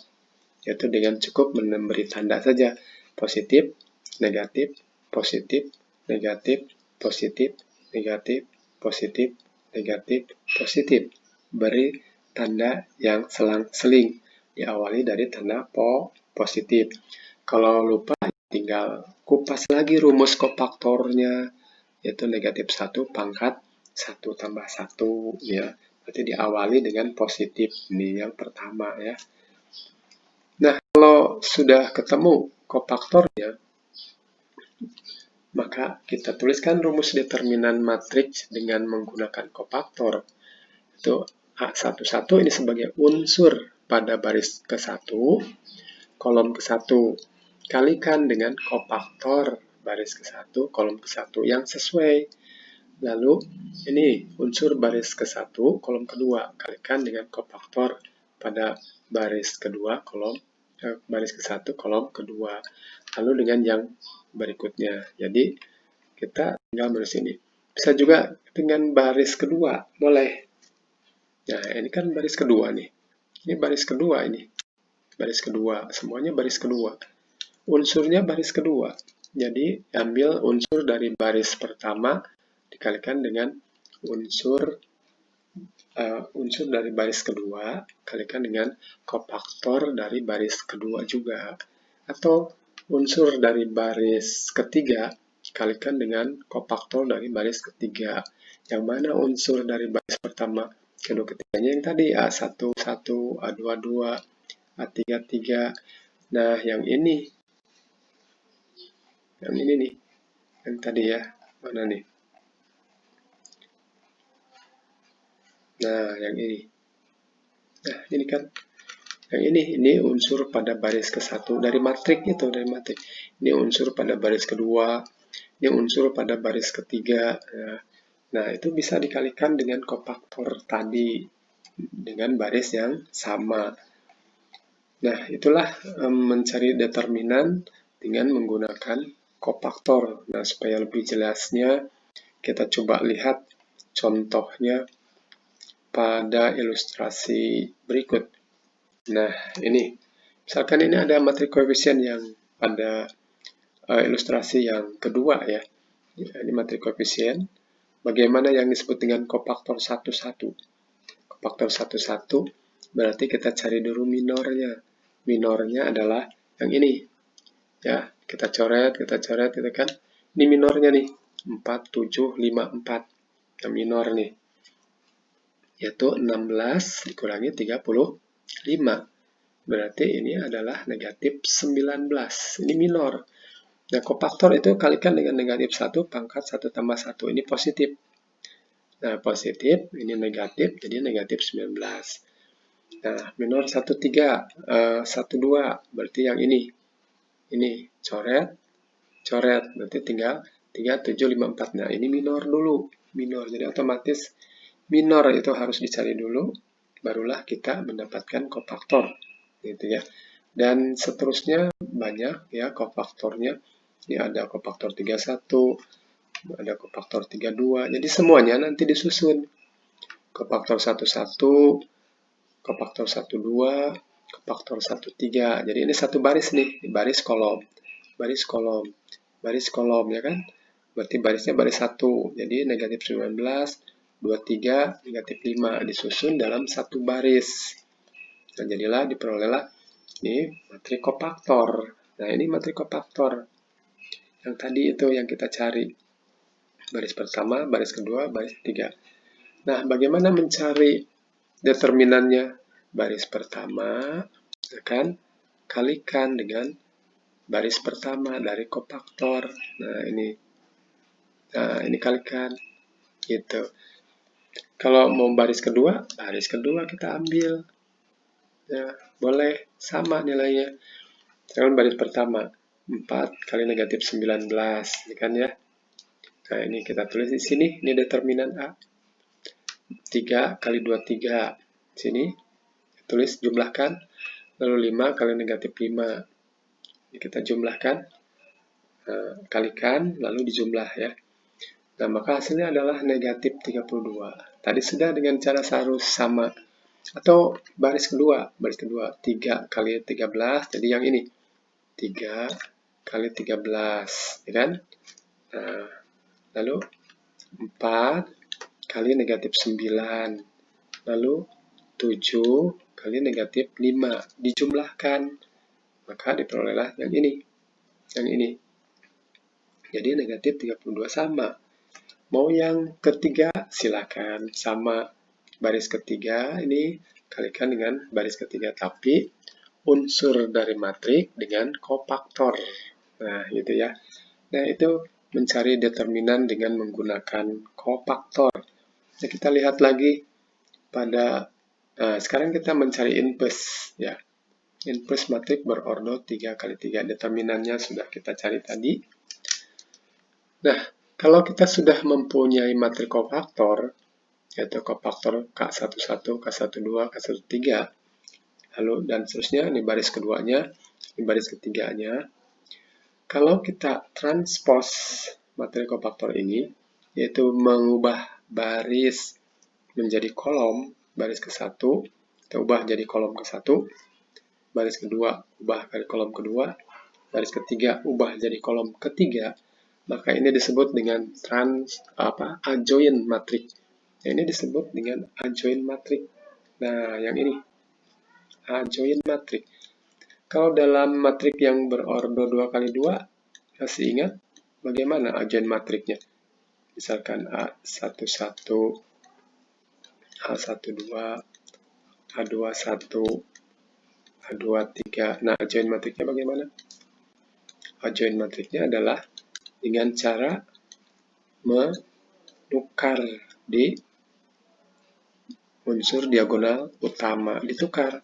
yaitu dengan cukup memberi tanda saja. Positif, negatif, positif, negatif, positif, negatif, positif, negatif, positif. Beri tanda yang selang-seling, diawali dari tanda positif. Kalau lupa, tinggal kupas lagi rumus kofaktornya, yaitu negatif 1 pangkat 1 tambah 1 ya. Berarti diawali dengan positif, ini yang pertama ya. Nah, kalau sudah ketemu kofaktornya, maka kita tuliskan rumus determinan matriks dengan menggunakan kofaktor. Itu A11 ini sebagai unsur pada baris ke-1, kolom ke-1. Kalikan dengan kofaktor baris ke-1, kolom ke-1 yang sesuai. Lalu ini unsur baris ke-1, kolom kedua, kalikan dengan kofaktor pada baris kedua, baris ke-1, kolom kedua. Lalu dengan yang berikutnya. Jadi kita tinggal menulis ini. Bisa juga dengan baris kedua, boleh. Nah, ini kan baris kedua nih. Ini baris kedua ini. Baris kedua, semuanya baris kedua. Unsurnya baris kedua. Jadi ambil unsur dari baris pertama dikalikan dengan unsur dari baris kedua, kalikan dengan kofaktor dari baris kedua juga. Atau unsur dari baris ketiga, kalikan dengan kofaktor dari baris ketiga. Yang mana unsur dari baris pertama, kedua, ketiganya yang tadi, A11, A22, A33. Nah, yang ini Yang ini nih, yang tadi ya, mana nih? Nah, yang ini. Nah, ini kan. Yang ini unsur pada baris ke-1 dari matrik itu, dari matrik. Ini unsur pada baris kedua, ini unsur pada baris ketiga. Nah, itu bisa dikalikan dengan kofaktor tadi dengan baris yang sama. Nah, itulah mencari determinan dengan menggunakan kofaktor. Nah, supaya lebih jelasnya, kita coba lihat contohnya pada ilustrasi berikut. Nah, ini. Misalkan ini ada matrik koefisien yang pada ilustrasi yang kedua ya. Ini matrik koefisien. Bagaimana yang disebut dengan kofaktor 1,1? Kofaktor 1,1 berarti kita cari dulu minornya. Minornya adalah yang ini. Ya, kita coret gitu kan. Ini minornya nih. 4, 7, 5, 4. Yang minor nih. Yaitu 16 dikurangi 35. Berarti ini adalah negatif 19. Ini minor. Nah, kofaktor itu kalikan dengan negatif 1 pangkat 1 tambah 1. Ini positif. Nah, positif, ini negatif, jadi negatif 19. Nah, minor 13, 12, berarti yang ini. Ini, coret, coret. Berarti tinggal 3, 7, 5, 4. Nah, ini minor dulu. Minor, jadi otomatis minor itu harus dicari dulu, barulah kita mendapatkan kofaktor. Gitu ya. Dan seterusnya banyak ya kofaktornya. Ini ada kofaktor 31, ada kofaktor 32. Jadi semuanya nanti disusun. Kofaktor 11, kofaktor 12, kofaktor 13. Jadi ini satu baris nih, baris kolom. Baris kolom. Baris kolom ya kan? Berarti barisnya baris 1. Jadi negatif 19, 23, negatif 5 disusun dalam satu baris. Nah, jadilah diperolehlah ini matrik kofaktor. Nah, ini matrik kofaktor. Yang tadi itu yang kita cari. Baris pertama, baris kedua, baris ketiga. Nah, bagaimana mencari determinannya? Baris pertama, kan, kalikan dengan baris pertama dari kofaktor. Nah, ini kalikan. Gitu. Kalau mau baris kedua kita ambil. Ya, boleh sama nilainya. Sekarang baris pertama, 4 kali negatif 19, kan ya. Nah, ini kita tulis di sini, ini determinan A. 3 kali 23, sini, tulis jumlahkan, lalu 5 kali negatif 5. Ini kita jumlahkan, kalikan, lalu dijumlah ya. Nah, maka hasilnya adalah negatif 32. Tadi sudah dengan cara harus sama. Atau baris kedua, 3 kali 13, jadi yang ini. 3 kali 13, ya kan? Nah, lalu 4 kali negatif 9, lalu 7 kali negatif 5, dijumlahkan, maka diperolehlah yang ini. Yang ini. Jadi negatif 32 sama. Mau yang ketiga, silakan sama. Baris ketiga ini kalikan dengan baris ketiga, tapi unsur dari matrik dengan kofaktor. Nah, gitu ya. Nah, itu mencari determinan dengan menggunakan kofaktor. Nah, kita lihat lagi pada sekarang kita mencari inverse ya. Inverse matrik berordo 3 kali 3. Determinannya sudah kita cari tadi. Nah, kalau kita sudah mempunyai matrik kofaktor, yaitu kofaktor K11, K12, K13, lalu dan seterusnya, ini baris keduanya, ini baris ketiganya. Kalau kita transpos materi kofaktor ini, yaitu mengubah baris menjadi kolom, baris ke-1, kita ubah jadi kolom ke-1, baris kedua, ubah dari kolom kedua, baris ketiga, ubah jadi kolom ketiga, maka ini disebut dengan adjoint matrik. Ini disebut dengan adjoint matrik. Nah, yang ini adjoint matrik. Kalau dalam matrik yang berordo 2 kali 2, masih ingat bagaimana adjoint matriknya? Misalkan A11, A12, A21, A23. Nah, adjoint matriknya bagaimana? ajoin matriknya adalah dengan cara menukar di unsur diagonal utama. Ditukar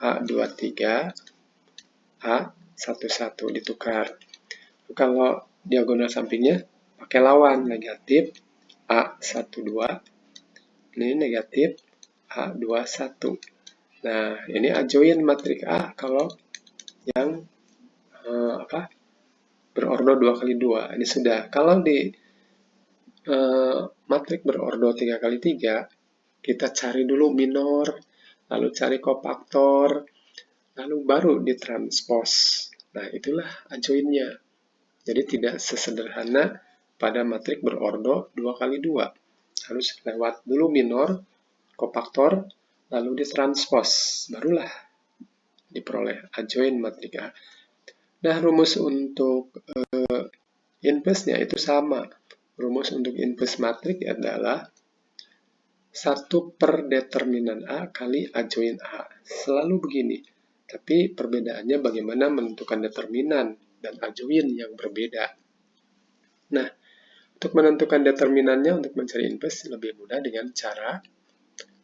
A23, A11 ditukar. Kalau diagonal sampingnya pakai lawan, negatif A12, ini negatif A21. Nah, ini ajoin matrik A kalau yang berordo 2x2. Ini sudah. Kalau di matrik berordo 3x3, kita cari dulu minor, lalu cari kofaktor, lalu baru ditranspos. Nah, itulah ajoinnya. Jadi tidak sesederhana pada matrik berordo 2x2. Harus lewat dulu minor, kofaktor, lalu ditranspos. Barulah diperoleh ajoin matrik A. Nah, rumus untuk inverse-nya itu sama. Rumus untuk inverse matrik adalah 1 per determinan A kali ajoin A. Selalu begini. Tapi perbedaannya bagaimana menentukan determinan dan ajoin yang berbeda. Nah, untuk menentukan determinannya untuk mencari inverse lebih mudah dengan cara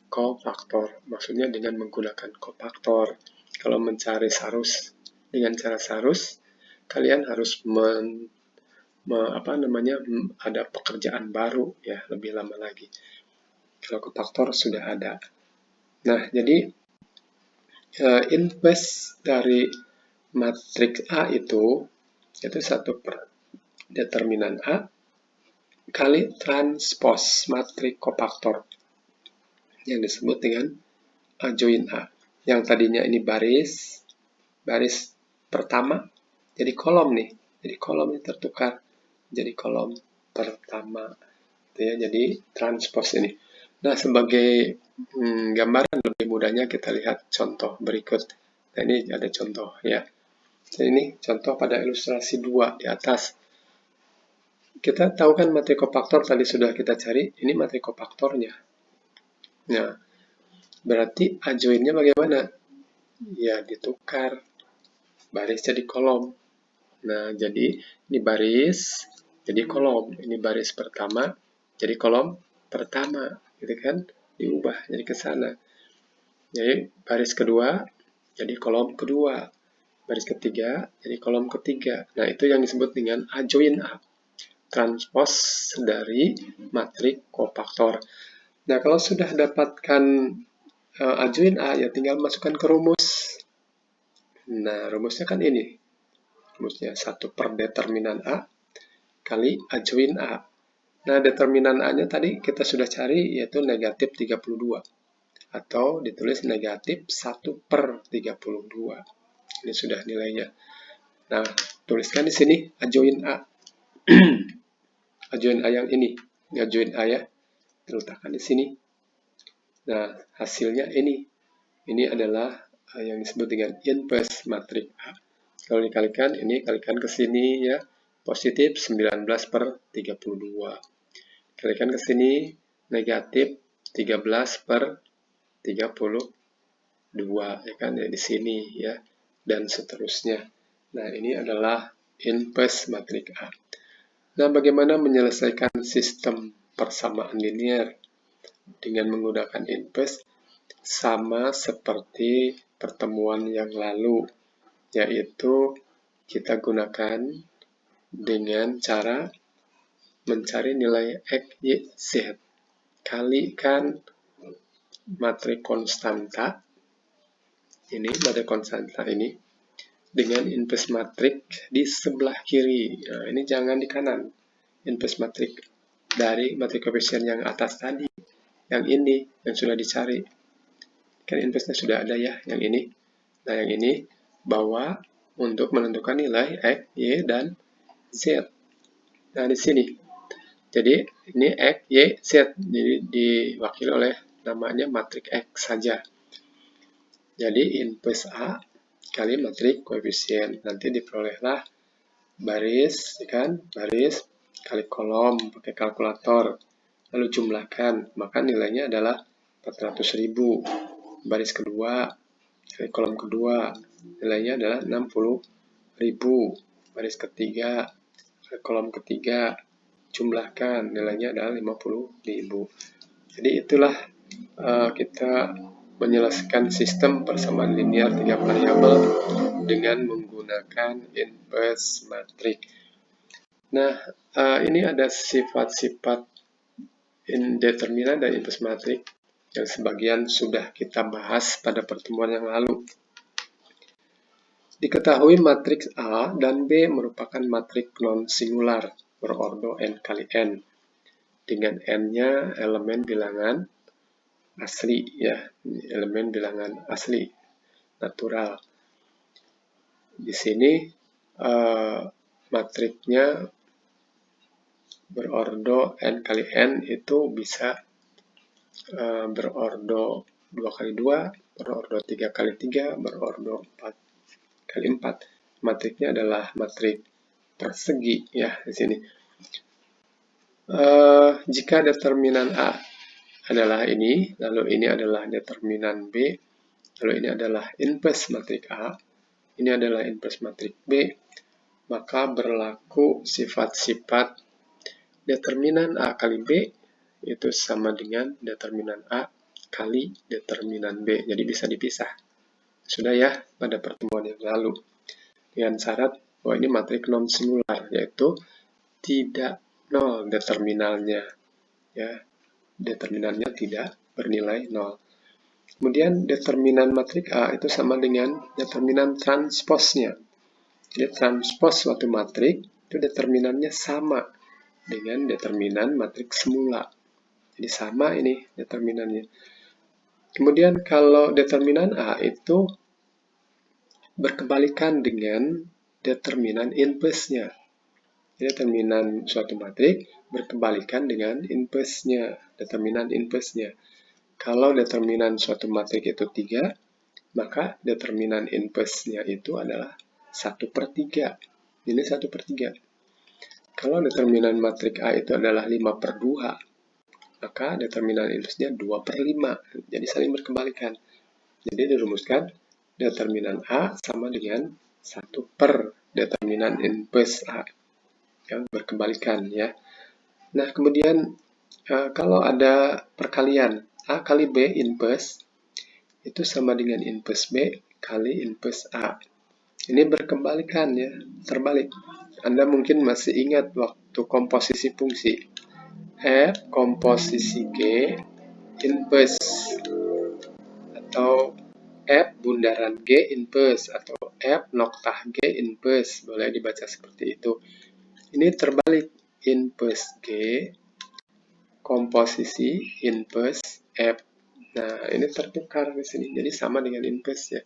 kofaktor. Maksudnya dengan menggunakan kofaktor. Kalau mencari sarus dengan cara sarus, kalian harus ada pekerjaan baru ya, lebih lama lagi. Kalau kofaktor sudah ada. Nah, jadi inverse dari matriks A itu 1 per determinan A kali transpos matrik kofaktor yang disebut dengan ajoin A. Yang tadinya ini baris pertama jadi kolom nih. Jadi kolom ini tertukar jadi kolom pertama. Ya, jadi transpos ini. Nah, sebagai gambaran lebih mudahnya kita lihat contoh berikut. Nah, ini ada contoh ya. Jadi ini contoh pada ilustrasi 2 di atas. Kita tahu kan matrik kofaktor tadi sudah kita cari, ini matrik kofaktornya. Nah, berarti ajoinnya bagaimana? Ya, ditukar. Baris jadi kolom. Nah, jadi ini baris jadi kolom. Ini baris pertama jadi kolom pertama, gitu kan? Diubah jadi ke sana. Jadi baris kedua jadi kolom kedua. Baris ketiga jadi kolom ketiga. Nah, itu yang disebut dengan ajoin A. Transpos dari matrik kofaktor. Nah, kalau sudah dapatkan ajoin A, ya tinggal masukkan ke rumus. Nah, rumusnya kan ini. Rumusnya 1 per determinan A kali ajoin A. Nah, determinan A-nya tadi kita sudah cari, yaitu negatif 32. Atau ditulis negatif 1 per 32. Ini sudah nilainya. Nah, tuliskan di sini ajoin A. Ajoin A yang ini. Ajoin A ya. Diletakkan di sini. Nah, hasilnya ini. Ini adalah yang disebut dengan inverse matrik A. Kalau dikalikan, ini kalikan ke sini ya. Positif 19 per 32. Kalikan ke sini, negatif 13 per 32. Ya kan, ya di sini ya. Dan seterusnya. Nah, ini adalah inverse matrik A. Nah, bagaimana menyelesaikan sistem persamaan linear dengan menggunakan inverse? Sama seperti pertemuan yang lalu, yaitu kita gunakan dengan cara mencari nilai X, Y, Z. Kalikan matrik konstanta, ini matrik konstanta ini, dengan inverse matrik di sebelah kiri. Nah, ini jangan di kanan. Inverse matrik dari matrik koefisien yang atas tadi. Yang ini, yang sudah dicari. Kan inverse-nya sudah ada ya, yang ini. Nah, yang ini bawa untuk menentukan nilai X, Y, dan Z. Nah, di sini. Jadi, ini X, Y, Z. Jadi, diwakili oleh namanya matrik X saja. Jadi, inverse A kali matrik koefisien. Nanti diperolehlah baris, kan? Baris kali kolom pakai kalkulator. Lalu jumlahkan, maka nilainya adalah 400.000. Baris kedua kali kolom kedua, nilainya adalah 60.000. baris ketiga, kolom ketiga, jumlahkan, nilainya adalah 50.000. Jadi itulah kita menyelesaikan sistem persamaan linear 3 variabel dengan menggunakan inverse matrix. Nah, ini ada sifat-sifat indeterminan dan inverse matrix yang sebagian sudah kita bahas pada pertemuan yang lalu. Diketahui matriks A dan B merupakan matriks non-singular berordo n kali n dengan n-nya elemen bilangan asli, ya, elemen bilangan asli natural. Di sini matriksnya berordo n kali n itu bisa berordo 2 kali 2, berordo 3 kali 3, berordo 4 kali 4. Matriksnya adalah matriks persegi, ya, di sini. Jika determinan A adalah ini, lalu ini adalah determinan B, lalu ini adalah inverse matriks A, ini adalah inverse matriks B, maka berlaku sifat-sifat determinan A kali B itu sama dengan determinan A kali determinan B. Jadi bisa dipisah. Sudah ya pada pertemuan yang lalu. Dengan syarat bahwa ini matriks non-singular, yaitu tidak nol determinalnya. Ya, determinannya tidak bernilai nol. Kemudian determinan matriks A itu sama dengan determinan transposnya. Jadi transpos suatu matriks itu determinannya sama dengan determinan matriks semula. Jadi sama ini determinannya. Kemudian kalau determinan A itu berkebalikan dengan determinan inverse-nya. Determinan suatu matriks berkebalikan dengan inverse-nya, determinan inverse-nya. Kalau determinan suatu matriks itu 3, maka determinan inverse-nya itu adalah 1/3. Ini 1/3. Kalau determinan matriks A itu adalah 5/2, maka determinan inverse-nya 2/5. Jadi saling berkebalikan. Jadi dirumuskan determinan A sama dengan 1/, determinan inverse A. Yang berkebalikan, ya. Nah, kemudian kalau ada perkalian A kali B inverse itu sama dengan inverse B kali inverse A. Ini berkebalikan, ya, terbalik. Anda mungkin masih ingat waktu komposisi fungsi. F komposisi G inverse atau F bundaran G inverse atau F noktah G inverse, boleh dibaca seperti itu. Ini terbalik, inverse G komposisi inverse F. Nah, ini tertukar di sini. Jadi sama dengan inverse, ya.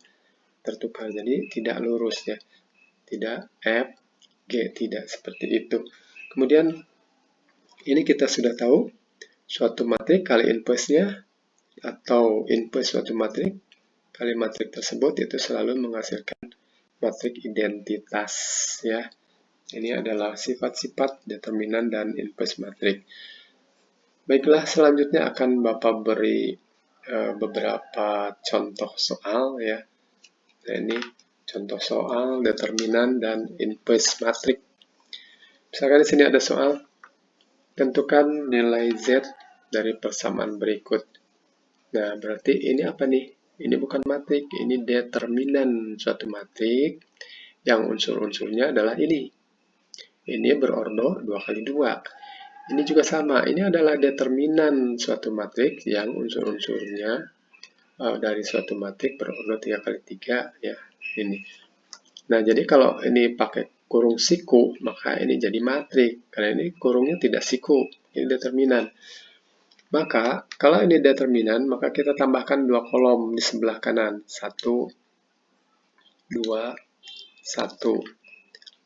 Tertukar, jadi tidak lurus, ya. Tidak F G, tidak seperti itu. Kemudian ini kita sudah tahu suatu matriks kali inverse-nya atau inverse suatu matriks kali matriks tersebut itu selalu menghasilkan matriks identitas, ya. Ini adalah sifat-sifat determinan dan inverse matriks. Baiklah, selanjutnya akan Bapak beri beberapa contoh soal, ya. Nah, ini contoh soal determinan dan inverse matriks. Misalkan di sini ada soal, tentukan nilai Z dari persamaan berikut. Nah, berarti ini apa nih? Ini bukan matriks, ini determinan suatu matriks yang unsur-unsurnya adalah ini. Ini berordo 2 kali 2. Ini juga sama, ini adalah determinan suatu matriks yang unsur-unsurnya dari suatu matriks berordo 3 kali 3, ya, ini. Nah, jadi kalau ini pakai kurung siku, maka ini jadi matriks. Karena ini kurungnya tidak siku, ini determinan. Maka, kalau ini determinan, maka kita tambahkan 2 kolom di sebelah kanan. 1, 2, 1.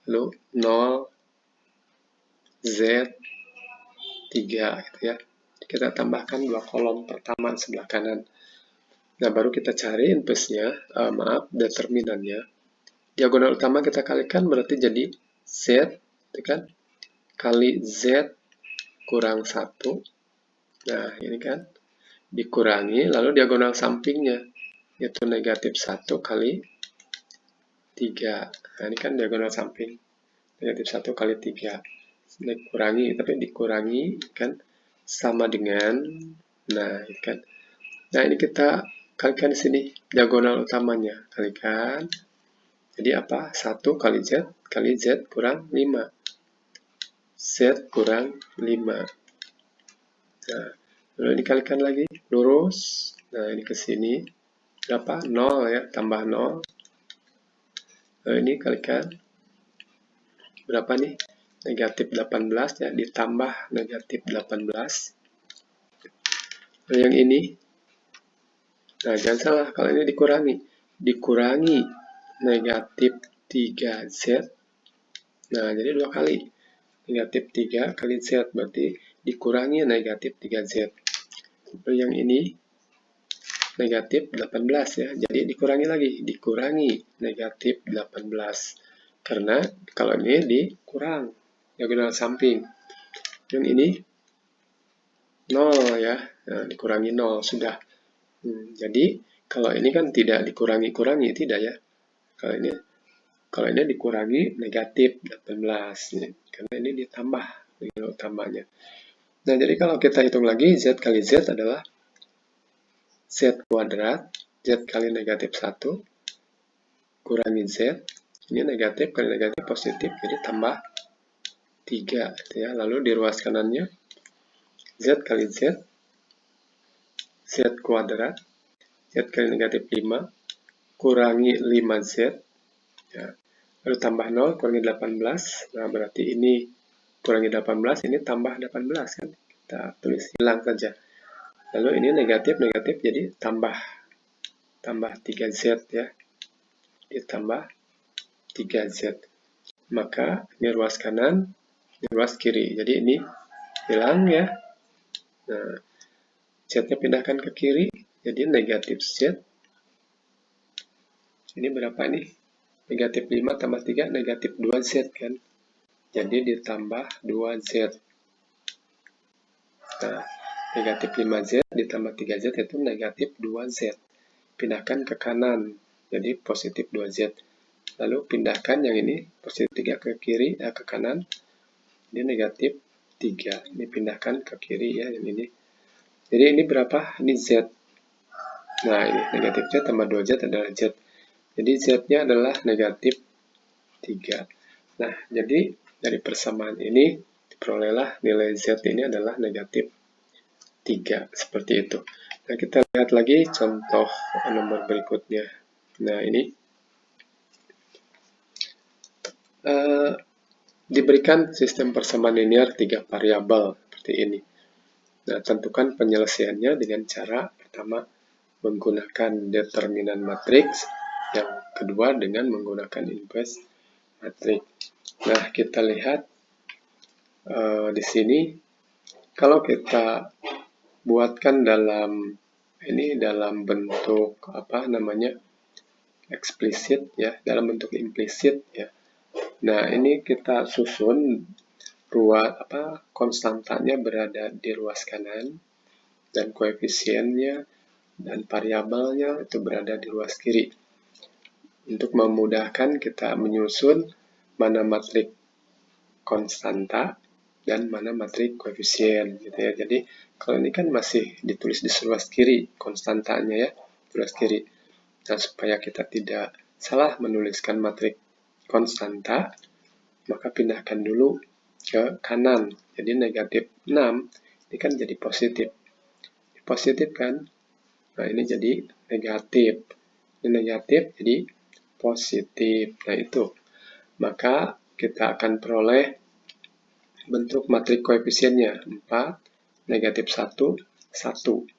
Lalu 0, Z, 3, gitu ya. Kita tambahkan 2 kolom pertama di sebelah kanan. Nah, baru kita cari inverse-nya, determinannya. Diagonal utama kita kalikan berarti jadi Z, itu kan, kali Z kurang 1. Nah, ini kan, dikurangi, lalu diagonal sampingnya, yaitu negatif 1 kali 3. Nah, ini kan diagonal samping. Negatif 1 kali 3. Dikurangi, tapi dikurangi kan sama dengan, nah ini kan. Nah ini kita kalikan di sini, diagonal utamanya. Kalikan, jadi apa? 1 kali Z kurang 5. Z kurang 5. Nah, lalu dikalikan lagi, lurus. Nah ini ke sini, berapa? 0 ya, tambah 0. Lalu ini kalikan, berapa nih? Negatif 18 ya, ditambah negatif 18. Nah, yang ini, nah jangan salah, kalau ini dikurangi negatif 3Z. Nah, jadi 2 kali. Negatif 3 kali Z, berarti dikurangi negatif 3Z. Lalu yang ini, negatif 18 ya, jadi dikurangi lagi, dikurangi negatif 18. Karena kalau ini dikurang, diagonal samping. Yang ini 0 ya, nah, dikurangi 0 sudah. Jadi kalau ini kan tidak dikurangi-kurangi, tidak ya. Kalau ini dikurangi negatif 18 ya. Karena ini ditambah nilai utamanya. Nah, jadi kalau kita hitung lagi, Z kali Z adalah Z kuadrat, Z kali negatif 1 kurangi Z, ini negatif kali negatif positif, jadi tambah 3 gitu ya. Lalu di ruas kanannya Z kali Z, Z kuadrat, Z kali negatif 5 kurangi 5Z ya. Lalu tambah 0 kurangi 18. Nah, berarti ini kurangi 18, ini tambah 18 kan. Kita tulis hilang saja. Lalu ini negatif jadi tambah 3Z ya. Ditambah 3Z. Maka ini ruas kanan, ini ruas kiri. Jadi ini hilang ya. Nah, Z-nya pindahkan ke kiri, jadi negatif Z. Ini berapa nih? Negatif 5 tambah 3, negatif 2Z kan. Jadi ditambah 2Z. Nah, negatif 5Z ditambah 3Z itu negatif 2Z. Pindahkan ke kanan, jadi positif 2Z. Lalu pindahkan yang ini, positif 3 ke kiri, ke kanan. Ini negatif 3. Ini pindahkan ke kiri ya, yang ini. Jadi ini berapa? Ini Z. Nah, ini negatif Z tambah 2Z adalah Z. Jadi Z-nya adalah negatif 3. Nah, jadi dari persamaan ini, diperolehlah nilai Z ini adalah negatif 3. Seperti itu. Nah, kita lihat lagi contoh nomor berikutnya. Nah, ini diberikan sistem persamaan linear 3 variabel seperti ini. Nah, tentukan penyelesaiannya dengan cara pertama menggunakan determinan matriks, yang kedua dengan menggunakan inverse matriks. Nah, kita lihat di sini, kalau kita buatkan dalam bentuk eksplisit ya, dalam bentuk implisit ya. Nah, ini kita susun konstantanya berada di ruas kanan dan koefisiennya dan variabelnya itu berada di ruas kiri. Untuk memudahkan kita menyusun mana matrik konstanta dan mana matrik koefisien gitu ya. Jadi kalau ini kan masih ditulis di ruas kiri konstantanya ya, ruas kiri. Nah, supaya kita tidak salah menuliskan matrik konstanta, maka pindahkan dulu ke kanan. Jadi negatif 6 ini kan jadi positif. Positif kan? Nah, ini jadi negatif. Ini negatif jadi positif. Nah, itu. Maka kita akan peroleh bentuk matrik koefisiennya 4, negatif 1, 1.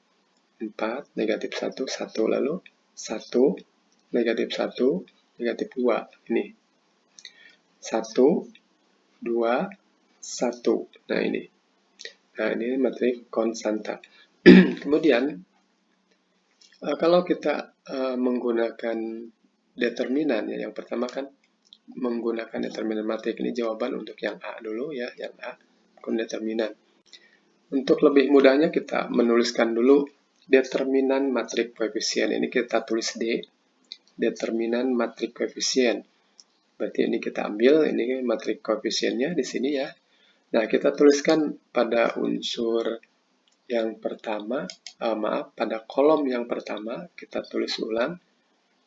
4, negatif 1, 1. Lalu 1, negatif 1, negatif 2. Ini. 1, 2, 1. Nah, ini. Nah, ini matrik konstanta. Kemudian, kalau kita menggunakan determinan, ya, yang pertama kan menggunakan determinan matrik. Ini jawaban untuk yang A dulu ya, yang A, determinan. Untuk lebih mudahnya kita menuliskan dulu determinan matrik koefisien. Ini kita tulis D, determinan matrik koefisien. Berarti ini kita ambil, ini matriks koefisiennya di sini ya. Nah, kita tuliskan pada unsur yang pertama, pada kolom yang pertama, kita tulis ulang.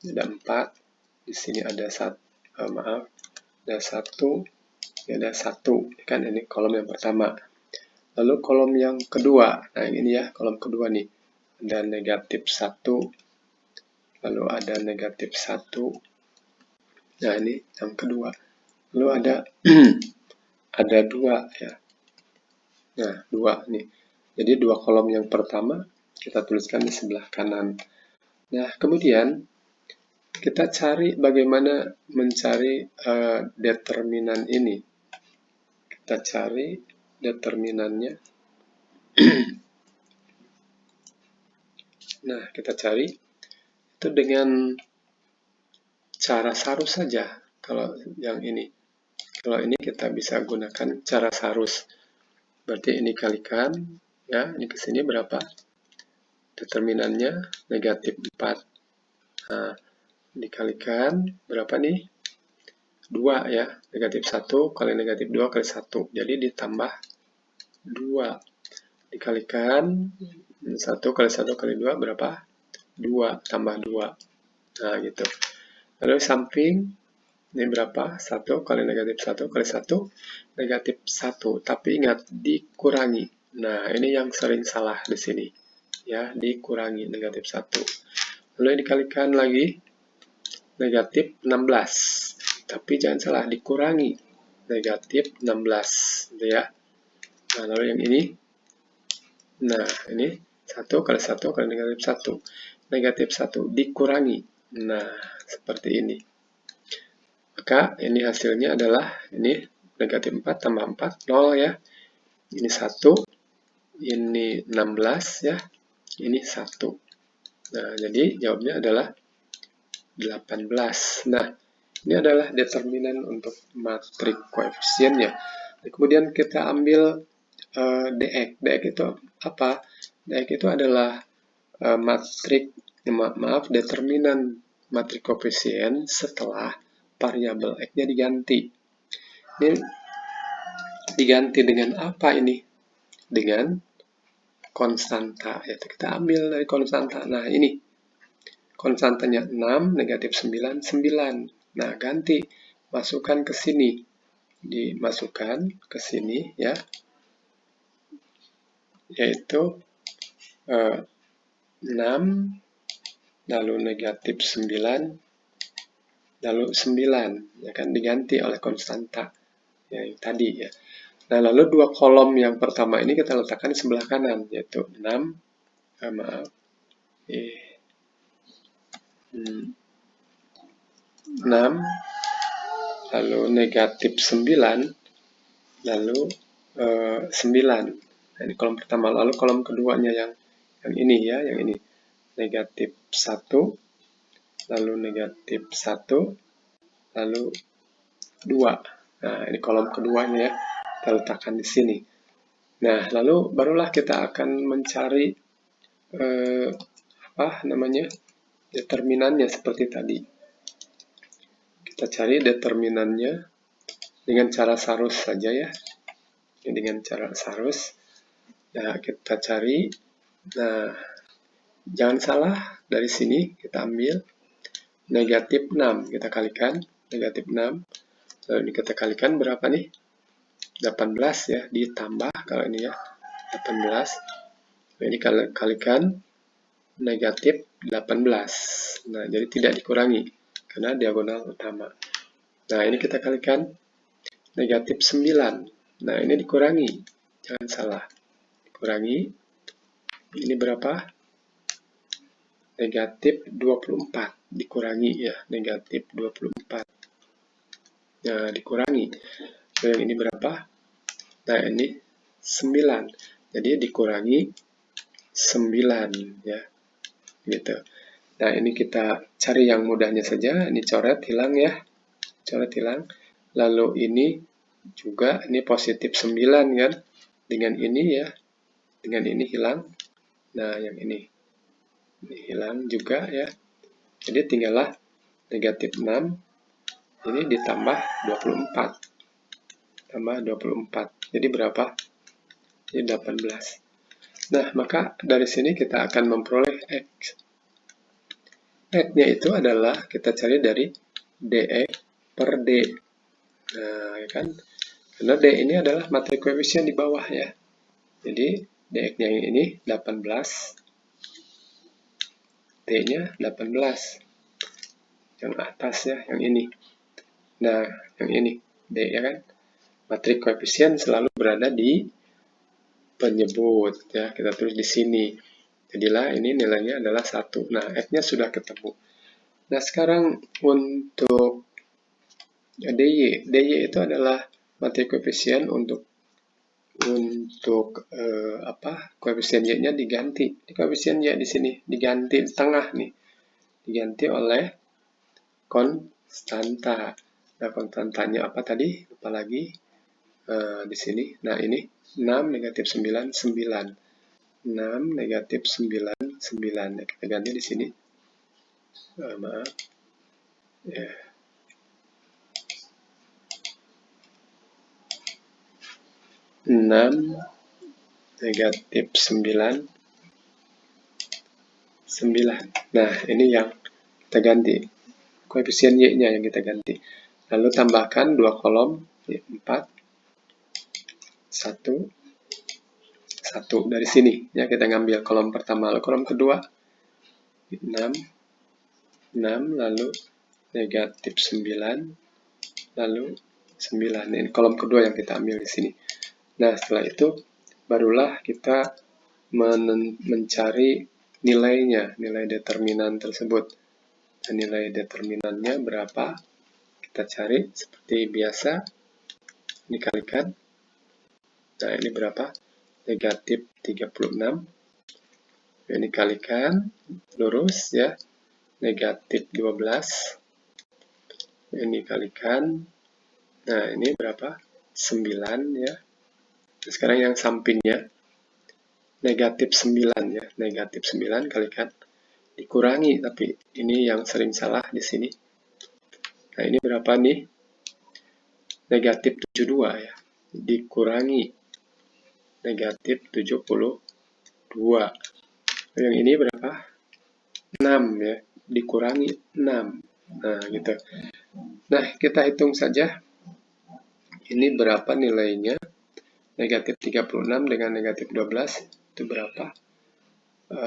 Ada 4, di sini ada ada 1, ada 1, kan ini kolom yang pertama. Lalu kolom yang kedua, nah ini ya, kolom kedua nih, ada negatif 1, lalu ada negatif 1, nah ini yang kedua. Lalu ada ada 2 ya, nah 2 nih. Jadi 2 kolom yang pertama kita tuliskan di sebelah kanan. Nah, kemudian kita cari bagaimana mencari determinan ini. Kita cari determinannya. Nah, kita cari itu dengan cara sarus saja. Kalau yang ini, kalau ini kita bisa gunakan cara sarus. Berarti ini kalikan, ya, ini ke sini berapa? Determinannya negatif 4. Nah, dikalikan berapa nih? 2 ya, negatif 1 kali negatif 2 kali 1. Jadi ditambah 2. Dikalikan 1 kali 1 kali 2 berapa? 2 tambah 2. Nah, gitu. Lalu samping, ini berapa? 1 kali negatif 1 kali 1, negatif 1. Tapi ingat, dikurangi. Nah, ini yang sering salah di sini. Ya, dikurangi negatif 1. Lalu dikalikan lagi, negatif 16. Tapi jangan salah, dikurangi negatif 16. Gitu ya. Nah, lalu yang ini, nah ini 1 kali 1 kali negatif 1. Negatif 1 dikurangi. Nah, seperti ini. Maka ini hasilnya adalah ini negatif 4 tambah 4, 0 ya. Ini 1, ini 16 ya, ini 1. Nah, jadi jawabnya adalah 18. Nah, ini adalah determinan untuk matriks koefisiennya. Kemudian kita ambil dx. Dx itu apa? Dx itu adalah determinan matriks koefisien setelah variabel x-nya diganti. Ini diganti dengan apa ini? Dengan konstanta. Ya, kita ambil dari konstanta. Nah, ini konstantanya 6, negatif 9, 9. Nah, ganti. Masukkan ke sini. Dimasukkan ke sini ya. Yaitu 6, lalu negatif 9, lalu 9. Ya kan, diganti oleh konstanta. Ya, yang tadi ya. Nah, lalu 2 kolom yang pertama ini kita letakkan di sebelah kanan, yaitu 6, 6, lalu negatif 9, lalu 9. Nah, ini kolom pertama. Lalu kolom keduanya yang ini ya, yang ini. Negatif 1, lalu negatif 1, lalu 2. Nah, ini kolom keduanya ya. Kita letakkan di sini. Nah, lalu barulah kita akan mencari determinannya seperti tadi. Kita cari determinannya dengan cara sarus saja ya. Dengan cara sarus. Nah, kita cari. Nah, jangan salah, dari sini kita ambil negatif 6. Kita kalikan negatif 6. Lalu ini kita kalikan berapa nih? 18 ya, ditambah kalau ini ya, 18. Ini kalikan negatif 18. Nah, jadi tidak dikurangi karena diagonal utama. Nah, ini kita kalikan negatif 9. Nah, ini dikurangi. Jangan salah. Dikurangi. Ini berapa? Negatif 24. Dikurangi ya, negatif 24. Nah, dikurangi. Yang ini berapa? Nah, ini 9. Jadi dikurangi 9 ya. Gitu. Nah, ini kita cari yang mudahnya saja. Ini coret hilang ya. Coret hilang. Lalu ini juga ini positif 9 kan. Dengan ini ya. Dengan ini hilang. Nah, yang ini hilang juga ya. Jadi tinggallah negatif 6 Ini ditambah 24. Tambah 24. Jadi berapa? Jadi 18. Nah, maka dari sini kita akan memperoleh X. X-nya itu adalah kita cari dari dx per d. Nah, ya kan? Karena d ini adalah matrik koefisien di bawah ya. Jadi dx-nya yang ini 18, d-nya 18. Yang atas ya, yang ini. Nah, yang ini d ya kan? Matrik koefisien selalu berada di penyebut ya. Kita tulis di sini. Jadilah ini nilainya adalah 1. Nah, X-nya sudah ketemu. Nah, sekarang untuk dy itu adalah matrik koefisien untuk koefisien y-nya diganti. Koefisien y di sini diganti di tengah nih. Diganti oleh konstanta. Nah, konstantanya apa tadi? Lupa lagi. Di sini. Nah, ini 6 negatif 9, 9. 6 negatif 9, 9. Nah, kita ganti di sini. Maaf. Ya. 6 negatif 9, 9. Nah, ini yang kita ganti. Koefisien y-nya yang kita ganti. Lalu tambahkan 2 kolom, 4, 1, 1 dari sini. Ya, kita ngambil kolom pertama. Lalu kolom kedua, 6, 6, lalu negatif 9, lalu 9. Ini kolom kedua yang kita ambil di sini. Nah, setelah itu, barulah kita mencari nilainya, nilai determinan tersebut. Dan nilai determinannya berapa? Kita cari seperti biasa, dikalikan. Nah, ini berapa? Negatif 36. Ini kalikan, lurus ya. Negatif 12. Ini kalikan. Nah, ini berapa? 9 ya. Nah, sekarang yang sampingnya, negatif 9 ya. Negatif 9 kalikan. Dikurangi, tapi ini yang sering salah di sini. Nah, ini berapa nih? Negatif 72 ya. Dikurangi negatif 72. Yang ini berapa? 6 ya. Dikurangi 6. Nah, gitu. Nah, kita hitung saja. Ini berapa nilainya? Negatif 36 dengan negatif 12 itu berapa?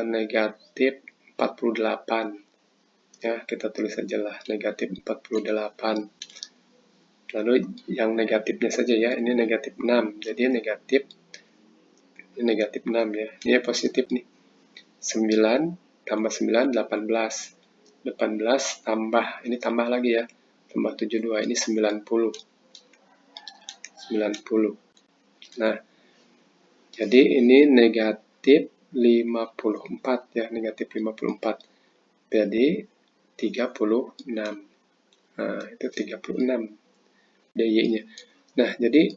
Negatif 48. Ya, kita tulis saja lah negatif 48. Lalu yang negatifnya saja ya, ini negatif 6. Jadi negatif 6 ya. Ini positif nih. 9 tambah 9, 18. 18 tambah, ini tambah lagi ya. Tambah 72, ini 90. 90. Nah, jadi ini negatif 54 ya, negatif 54. Jadi 36. Nah, itu 36 dy-nya. Nah, jadi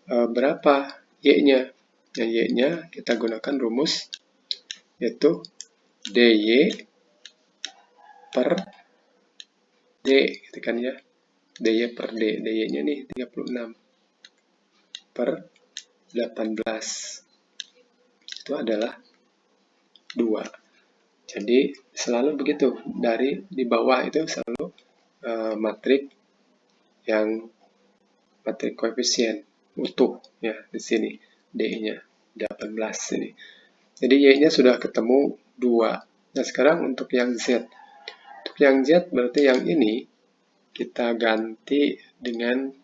berapa y-nya? Yang y-nya kita gunakan rumus yaitu dy per d, gitu kan ya. dy per d, dy-nya nih 36 per 18. Itu adalah 2. Jadi selalu begitu, dari di bawah itu selalu matrik yang matrik koefisien utuh ya di sini d-nya 18 ini. Jadi y-nya sudah ketemu 2. Nah, sekarang untuk yang z. Untuk yang z berarti yang ini kita ganti dengan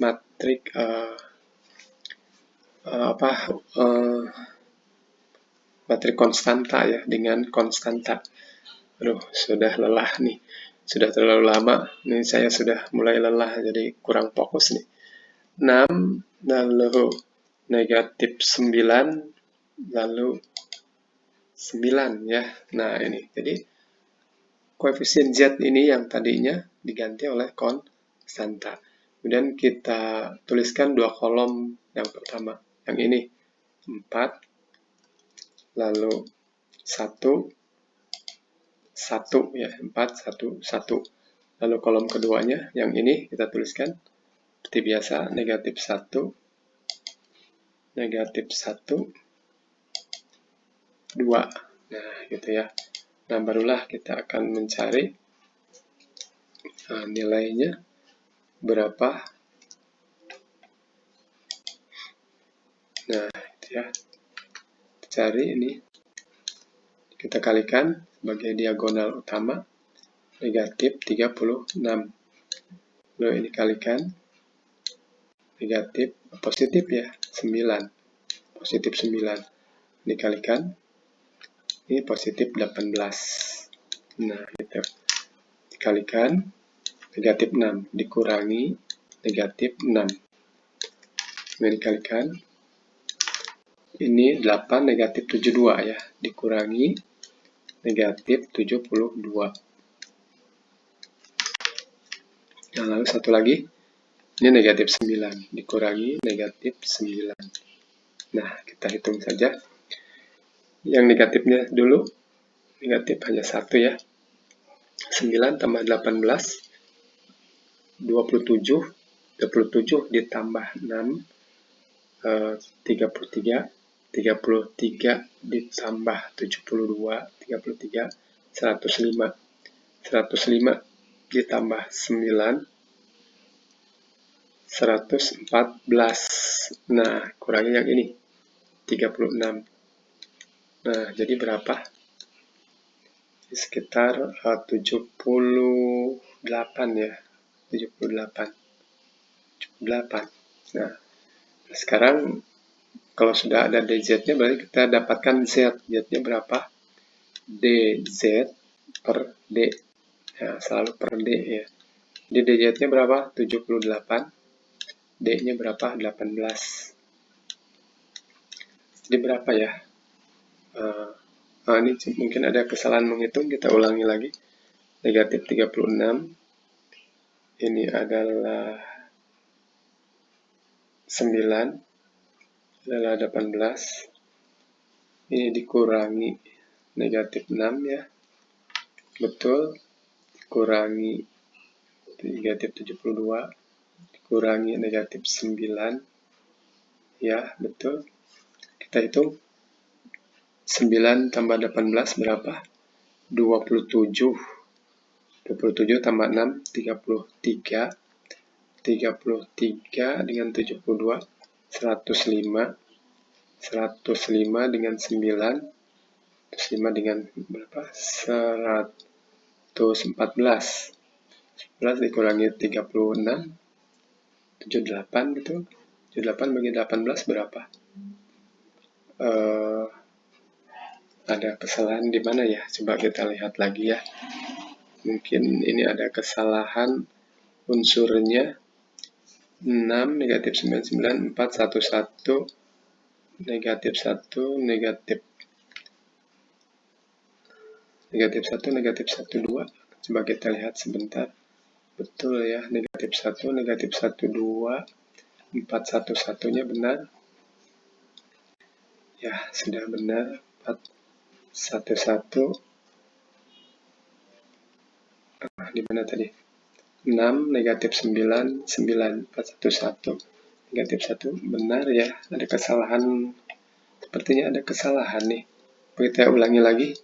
matrik matrik konstanta ya, dengan konstanta. Aduh, sudah lelah nih. Sudah terlalu lama. Ini saya sudah mulai lelah, jadi kurang fokus nih. 6, lalu negatif 9, lalu 9 ya. Nah, ini. Jadi, koefisien Z ini yang tadinya diganti oleh konstanta. Kemudian kita tuliskan 2 kolom yang pertama. Yang ini 4, lalu 1, 1 ya, 4, 1, 1. Lalu kolom keduanya, yang ini kita tuliskan seperti biasa, negatif 1, negatif 1, 2. Nah, gitu ya. Nah, barulah kita akan mencari nilainya berapa. Nah, itu ya. Cari ini. Kita kalikan sebagai diagonal utama, negatif 36. Lalu ini kalikan, negatif, positif ya, 9. Positif 9. Dikalikan, ini positif 18. Nah, gitu. Dikalikan, negatif 6. Dikurangi, negatif 6. Ini dikalikan, ini 8 negatif 72 ya. Dikurangi, negatif 72. Nah, lalu satu lagi, ini negatif 9. Dikurangi, negatif 9. Nah, kita hitung saja. Yang negatifnya dulu, negatif hanya 1 ya. 9 tambah 18, 27. 27 ditambah 6, 33. 33 ditambah 72, 33, 105. 105 ditambah 9, 114. Nah, kurangi yang ini, 36. Nah, jadi berapa? Sekitar 78 ya. 78. Nah, sekarang kalau sudah ada DZ-nya berarti kita dapatkan Z. Z-nya berapa? DZ per D. Ya, selalu per D ya. Di DZ-nya berapa? 78. D-nya berapa? 18. Jadi berapa ya? Ini mungkin ada kesalahan menghitung, kita ulangi lagi. Negatif 36. Ini adalah 9. Adalah 18. Ini dikurangi negatif 6 ya. Betul. Dikurangi negatif 72. Dikurangi negatif 9. Ya, betul. Kita hitung. 9 tambah 18 berapa? 27. 27 tambah 6, 33. 33 dengan 72, 105. 105 dengan 9. 105 dengan berapa? 114. 11 dikurangi 36. 78 gitu. 78 bagi 18 berapa? Ada kesalahan di mana ya? Coba kita lihat lagi ya. Mungkin ini ada kesalahan unsurnya. 6 negatif 99, 4, 1, 1, negatif 1, negatif 1, negatif 1, 2. Coba kita lihat sebentar. Betul ya, negatif 1, negatif 1, 2, 4, 1, 1-nya benar. Ya, sudah benar. 4, 1, 1. Di mana tadi? 6, negatif 9, 9, 4, 1, 1. Negatif 1, benar ya. Ada kesalahan. Sepertinya ada kesalahan nih. Kita ulangi lagi.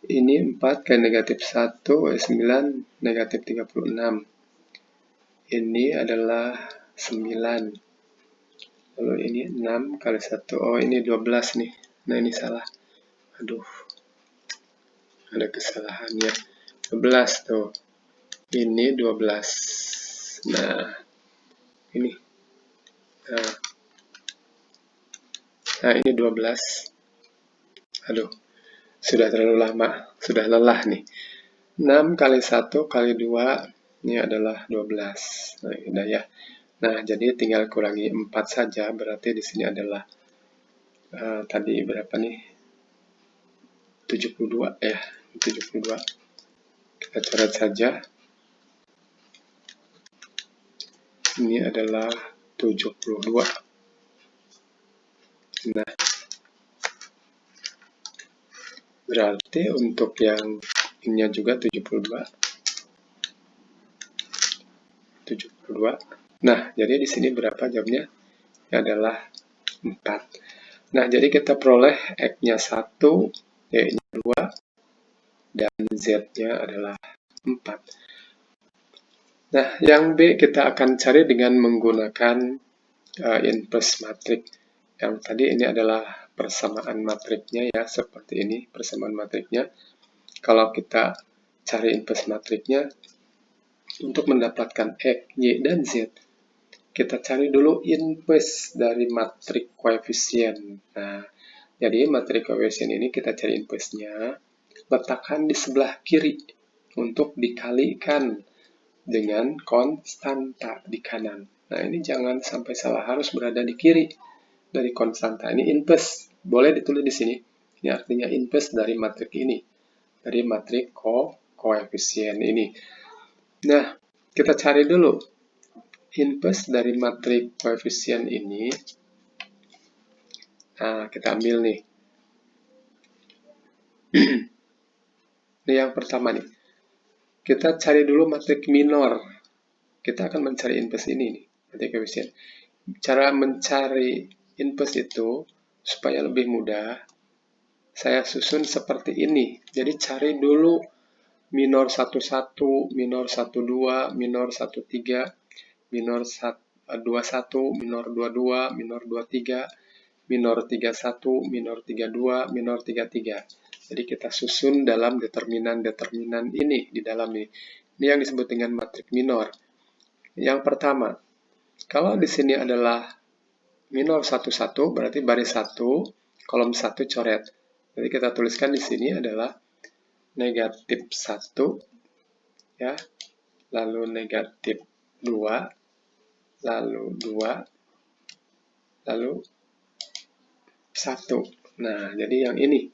Ini 4 kali negatif 1, 9, negatif 36. Ini adalah 9. Lalu ini 6 kali 1. Oh, ini 12 nih. Nah, ini salah. Aduh. Ada kesalahannya. 12 tuh. Ini 12. Nah, ini. Nah, ini 12. Aduh. Sudah terlalu lama. Sudah lelah nih. 6 kali 1 kali 2. Ini adalah 12. Nah, udah ya. Nah, jadi tinggal kurangi 4 saja. Berarti di sini adalah tadi berapa nih? 72 ya. 72. Kita coret saja. Ini adalah 72. Nah, Berarti untuk yang ini juga 72. Nah, jadi di sini berapa jawabnya? Ini adalah 4. Nah, jadi kita peroleh X-nya 1, Y-nya 2, dan Z-nya adalah 4. Nah, yang B kita akan cari dengan menggunakan inverse matrik. Yang tadi ini adalah persamaan matriknya ya, seperti ini persamaan matriknya. Kalau kita cari inverse matriknya, untuk mendapatkan X, Y, dan Z, kita cari dulu inverse dari matrik koefisien. Nah, jadi matrik koefisien ini kita cari inverse-nya, letakkan di sebelah kiri untuk dikalikan dengan konstanta di kanan. Nah, ini jangan sampai salah, harus berada di kiri dari konstanta. Ini inverse, boleh ditulis di sini. Ini artinya inverse dari matrik ini, dari matrik koefisien ini. Nah, kita cari dulu inverse dari matrik koefisien ini. Nah, kita ambil nih. Ini yang pertama nih. Kita cari dulu matrik minor. Kita akan mencari inverse ini nih, matrik koefisien. Cara mencari inverse itu supaya lebih mudah, saya susun seperti ini. Jadi cari dulu minor 11, minor 12, minor 13, minor 21, minor 22, minor 23, minor 31, minor 32, minor 33. Jadi kita susun dalam determinan-determinan ini di dalam ini. Ini yang disebut dengan matrik minor. Yang pertama, kalau di sini adalah minor 11, berarti baris 1, kolom 1 coret. Jadi kita tuliskan di sini adalah negatif 1, ya, lalu negatif 2, lalu 2, lalu 1. Nah, jadi yang ini,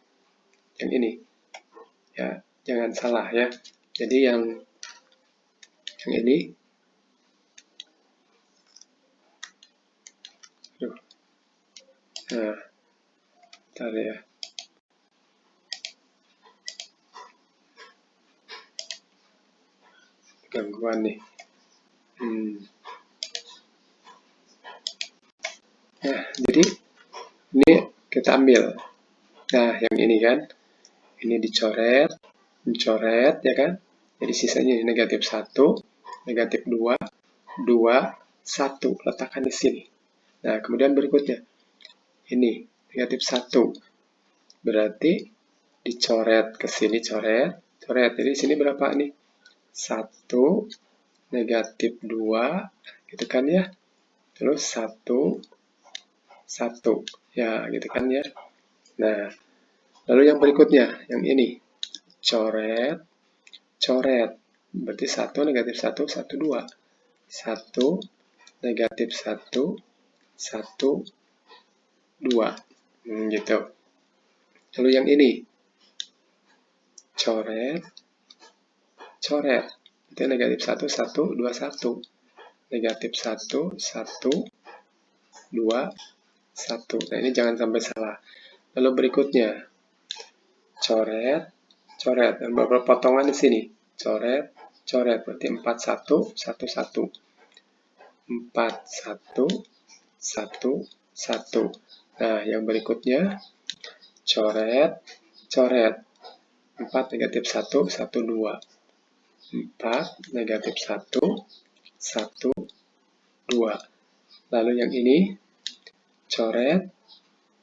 ya, jangan salah ya. Jadi yang ini, nah, bentar ya. Gangguan nih. Nah, jadi ini kita ambil. Nah, yang ini kan, ini dicoret, mencoret, ya kan? Jadi sisanya negatif 1, negatif 2, 2, 1. Letakkan di sini. Nah, kemudian berikutnya, ini negatif 1. Berarti dicoret ke sini, coret. Jadi di sini berapa nih? 1, negatif 2, gitu kan ya. Terus 1, 1. Ya, gitu kan ya. Nah, lalu yang berikutnya, yang ini. Coret, coret. Berarti 1, negatif 1, 1, 2. 1, negatif 1, 1, 2. Gitu. Lalu yang ini. Coret, coret. Itu negatif 1, 1, 2, 1. Negatif 1, 1, 2, 1. Nah, ini jangan sampai salah. Lalu berikutnya. Coret, coret. Dan beberapa potongan di sini. Coret, coret. Berarti 4, 1, 1, 1. 4, 1, 1, 1. Nah, yang berikutnya. Coret, coret. 4, negatif 1, 1, 2. 4, negatif 1, 1, 2. Lalu yang ini, coret,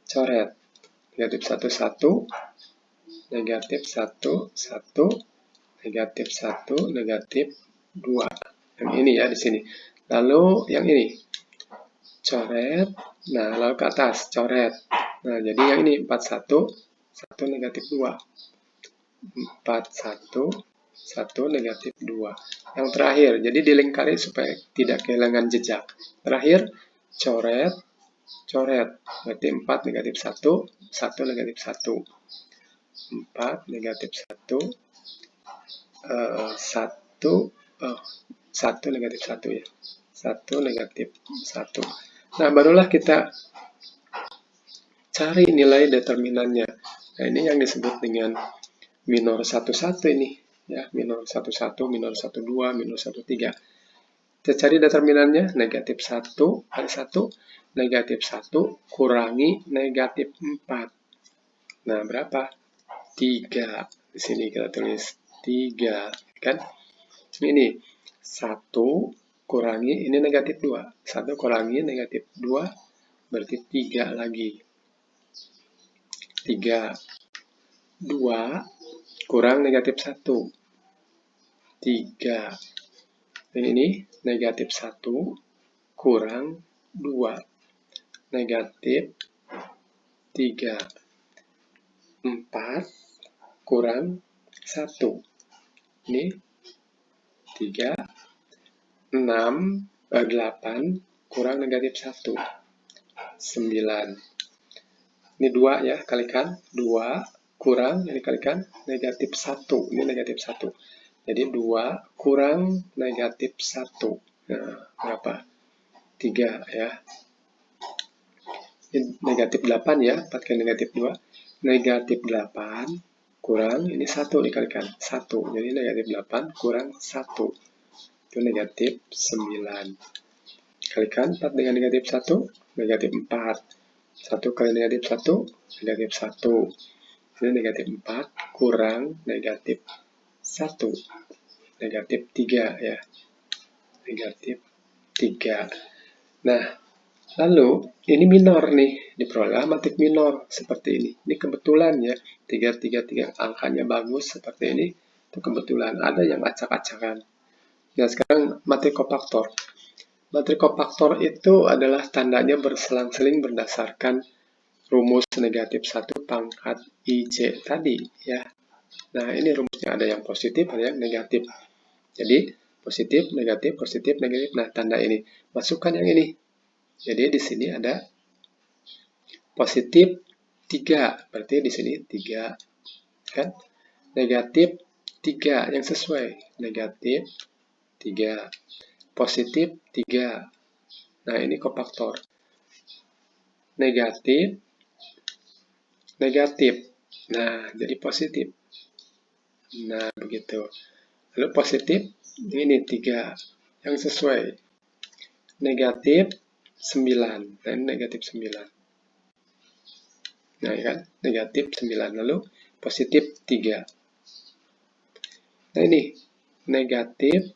coret. Negatif 1, 1, negatif 1, 1, negatif 1, negatif 2. Yang ini ya di sini. Lalu yang ini, coret. Nah, lalu ke atas, coret. Nah, jadi yang ini 41, 1, negatif 2. 41, 1, negatif 2. Yang terakhir, jadi dilingkari supaya tidak kehilangan jejak. Terakhir, coret, coret. Berarti 4, negatif 1, 1, negatif 1. 4, negatif 1, 1 negatif 1 ya. 1, negatif 1. Nah, barulah kita cari nilai determinannya. Nah, ini yang disebut dengan minor 11 ini. Ya, minor 11, minor 12, minor 13. Kita cari determinannya, negatif 1 kali 1, negatif 1 kurangi negatif 4. Nah, berapa? 3. Di sini kita tulis 3, kan? Ini 1 kurangi, ini negatif 2. 1 kurangi negatif 2, berarti 3 lagi. 3. 2 kurang negatif 1. 3. Dan ini negatif 1 kurang 2. Negatif 3. 4 kurang 1. Ini 3. 6, 8 kurang negatif 1. 9. Ini 2 ya, kalikan. 2 kurang, ini kalikan, negatif 1. Ini negatif 1. Jadi 2 kurang negatif 1. Nah, berapa? 3 ya. Ini negatif 8 ya, 4 kali negatif 2. Negatif 8 kurang, ini 1 dikalikan. 1. Jadi negatif 8 kurang 1. Itu negatif 9. Kalikan 4 dengan negatif 1, negatif 4. 1 kali negatif 1, negatif 1. Ini negatif 4 kurang negatif 1. Negatif 3 ya. Negatif 3. Nah, lalu ini minor nih, diperoleh matrik minor seperti ini. Ini kebetulan ya, 3, angkanya bagus seperti ini. Itu kebetulan, ada yang acak-acakan. Nah, sekarang matrik kofaktor. Matrik kofaktor itu adalah tandanya berselang-seling berdasarkan rumus negatif 1 pangkat IJ tadi ya. Nah, ini rumusnya ada yang positif, ada yang negatif. Jadi, positif, negatif, positif, negatif. Nah, tanda ini. Masukkan yang ini. Jadi, di sini ada positif 3. Berarti di sini 3. Kan? Negatif 3 yang sesuai. Negatif 3. Positif 3. Nah, ini kofaktor. Negatif, negatif. Nah, jadi positif. Nah, begitu. Lalu positif, ini 3 yang sesuai. Negatif 9. Dan negatif 9. Nah, ya kan? Negatif 9. Lalu positif 3. Nah, ini negatif,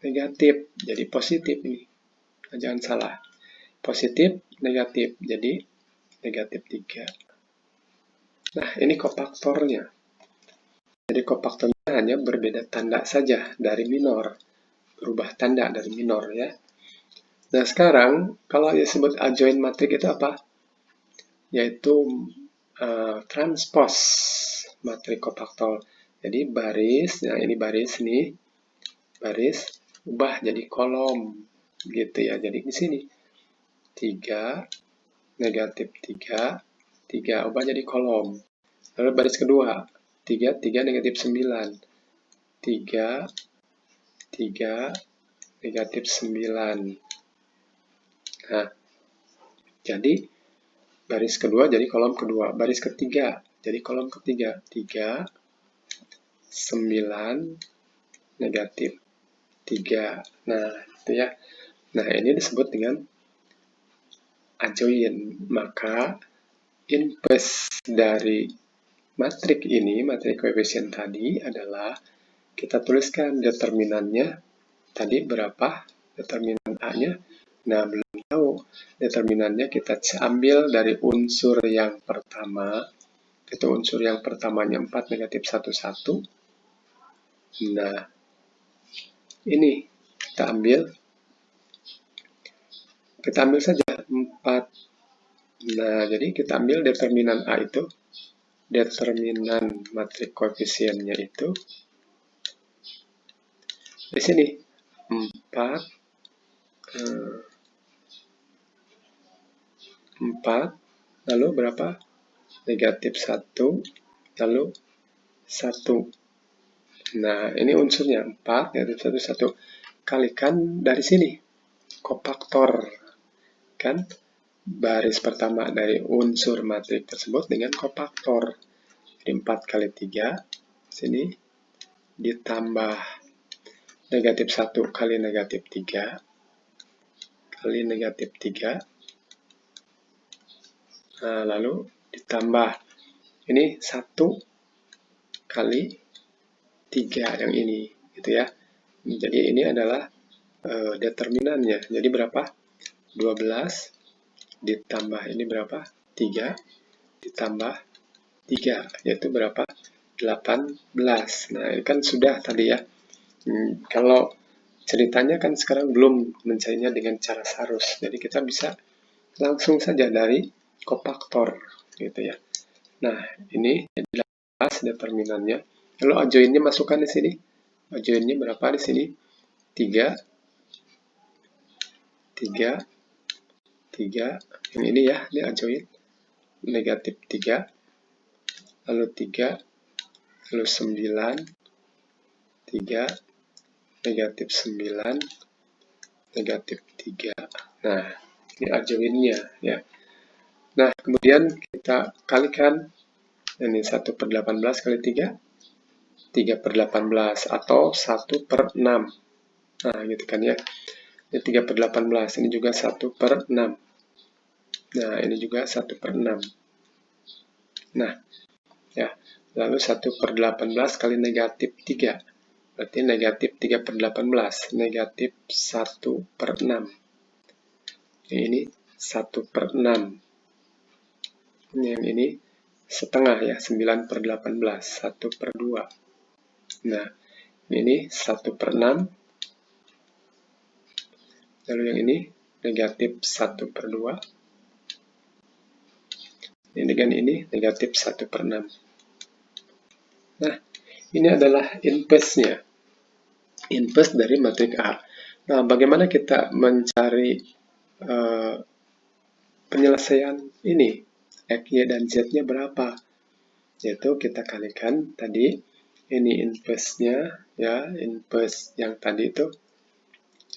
negatif. Jadi positif ini. Nah, jangan salah. Positif, negatif. Jadi negatif 3. Nah, ini kofaktornya. Jadi kofaktornya hanya berbeda tanda saja dari minor. Berubah tanda dari minor ya. Nah, sekarang kalau disebut adjoint matrik itu apa? Yaitu transpos matrik kofaktor. Jadi baris, nah ini baris nih. Baris ubah jadi kolom gitu ya. Jadi di sini 3 negatif 3 3 ubah jadi kolom. Lalu baris kedua 3 3 negatif 9 3 3 negatif 9. Nah, jadi baris kedua jadi kolom kedua, baris ketiga jadi kolom ketiga 3 9 negatif 3. Nah, itu ya. Nah, ini disebut dengan adjoint. Maka inverse dari matrik ini, matrik koefisien tadi adalah kita tuliskan determinannya tadi berapa, determinan A-nya. Nah, belum tahu determinannya, kita ambil dari unsur yang pertama. Itu unsur yang pertamanya 4 negatif 1 1. Nah, ini kita ambil saja 4. Nah, jadi kita ambil determinan A itu, determinan matrik koefisiennya itu di sini 4 lalu berapa? Negatif 1 lalu 1. Nah, ini unsurnya 4 negatif 1 1. Kalikan dari sini kofaktor kan, baris pertama dari unsur matrik tersebut dengan kofaktor. Jadi 4 kali 3, sini ditambah negatif 1 kali negatif 3, kali negatif 3, nah, lalu ditambah ini 1 kali 3 yang ini, gitu ya. Jadi ini adalah determinannya. Jadi berapa? 12 ditambah ini berapa? 3 ditambah 3, yaitu berapa? 18. Nah, ini kan sudah tadi ya. Kalau ceritanya kan sekarang belum mencarinya dengan cara sarus. Jadi kita bisa langsung saja dari kofaktor, gitu ya. Nah, ini jelas determinannya. Lalu adjoinnya masukkan di sini. Adjoinnya berapa di sini? 3, 3, 3. Yang ini ya, ini adjoin. Negatif 3, lalu 3, lalu 9, 3, negatif 9, negatif 3. Nah, ini adjoinnya ya. Nah, kemudian kita kalikan ini 1/18 kali 3, 3/18 atau 1/6. Nah, gitu kan ya. Ini 3/18, ini juga 1/6. Nah, ini juga 1/6. Nah, ya. Lalu 1/18 kali negatif 3. Berarti negatif 3/18. Negatif 1/6. Ini 1/6. Yang ini setengah ya, 9/18. 1/2. Nah, ini 1/6. Lalu yang ini negatif 1/2. Ini kan ini negatif 1/6. Nah, ini adalah inverse-nya. Inverse dari matrik A. Nah, bagaimana kita mencari penyelesaian ini? X, Y, dan Z-nya berapa? Yaitu kita kalikan tadi, ini inverse-nya, ya, inverse yang tadi itu.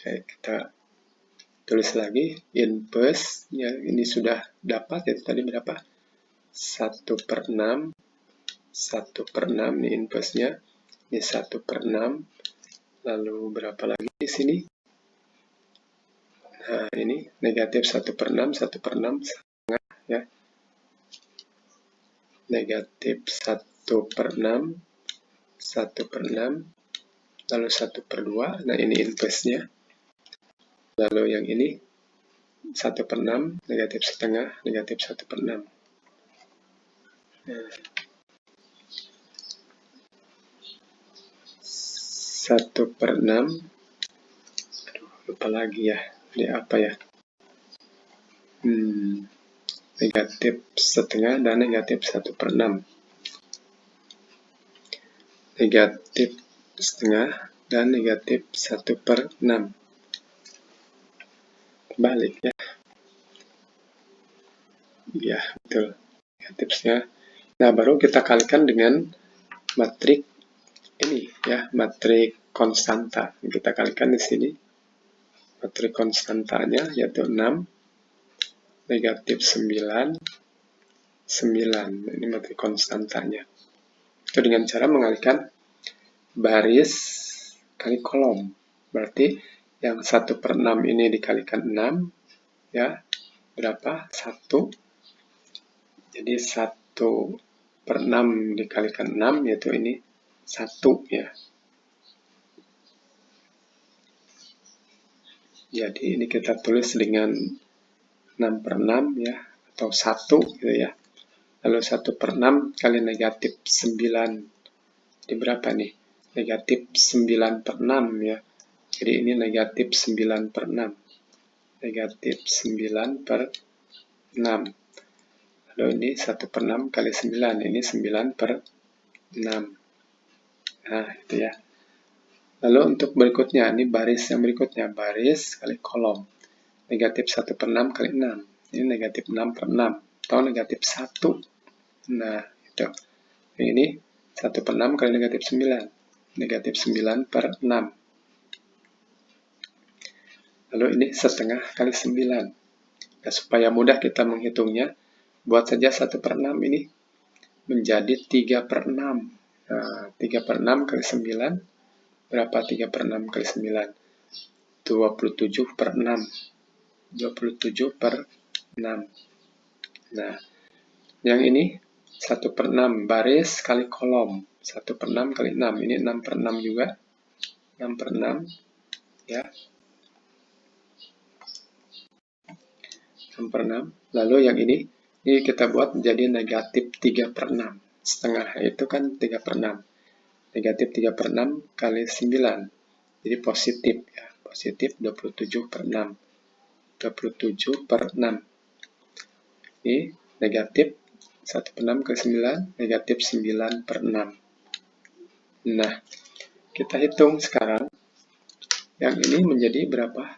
Kita tulis lagi, inverse-nya ini sudah dapat, yaitu tadi berapa? 1/6, 1/6 ini inverse-nya, ini 1/6, lalu berapa lagi di sini? Nah, ini negatif 1/6, 1/6 setengah ya. Negatif 1/6, 1/6, lalu 1/2, nah ini inverse-nya. Lalu yang ini 1/6, negatif setengah, negatif 1/6. Nah, 1/6, lupa lagi ya, ini apa ya? Negatif setengah dan negatif 1/6. Negatif setengah dan negatif 1/6. Balik ya. Ya, betul. Negatifnya. Nah, baru kita kalikan dengan matrik ini ya, matrik konstanta. Kita kalikan di sini. Matrik konstantanya yaitu 6, negatif 9, 9. Ini matrik konstantanya. Itu dengan cara mengalihkan baris kali kolom. Berarti yang 1/6 ini dikalikan 6, ya, berapa? 1. Jadi 1/6 dikalikan 6, yaitu ini 1, ya. Jadi ini kita tulis dengan 6/6, ya, atau 1, gitu ya. Lalu 1/6 kali negatif 9. Jadi berapa nih? Negatif 9/6, ya. Jadi ini negatif 9/6. Negatif 9/6. Lalu ini 1/6 kali 9. Ini 9/6. Nah, itu ya. Lalu untuk berikutnya, ini baris yang berikutnya. Baris kali kolom. Negatif 1/6 kali 6. Ini negatif 6/6. Atau negatif 1. Nah, itu. Ini 1/6 kali negatif 9. Negatif 9/6. Lalu ini setengah kali 9. Nah, supaya mudah kita menghitungnya, buat saja 1/6 ini menjadi 3/6. Nah, 3/6 kali 9, berapa 3/6 kali 9? 27/6. 27/6. Nah, yang ini 1/6 baris kali kolom. 1/6 kali 6. Ini 6/6 juga. 6/6 ya. 6/6. Lalu yang ini kita buat menjadi negatif 3/6. Setengah itu kan 3/6. Negatif 3/6 kali 9. Jadi positif ya. Positif 27/6. 27/6. Ini negatif 1/6 kali 9, negatif 9/6. Nah, kita hitung sekarang. Yang ini menjadi berapa?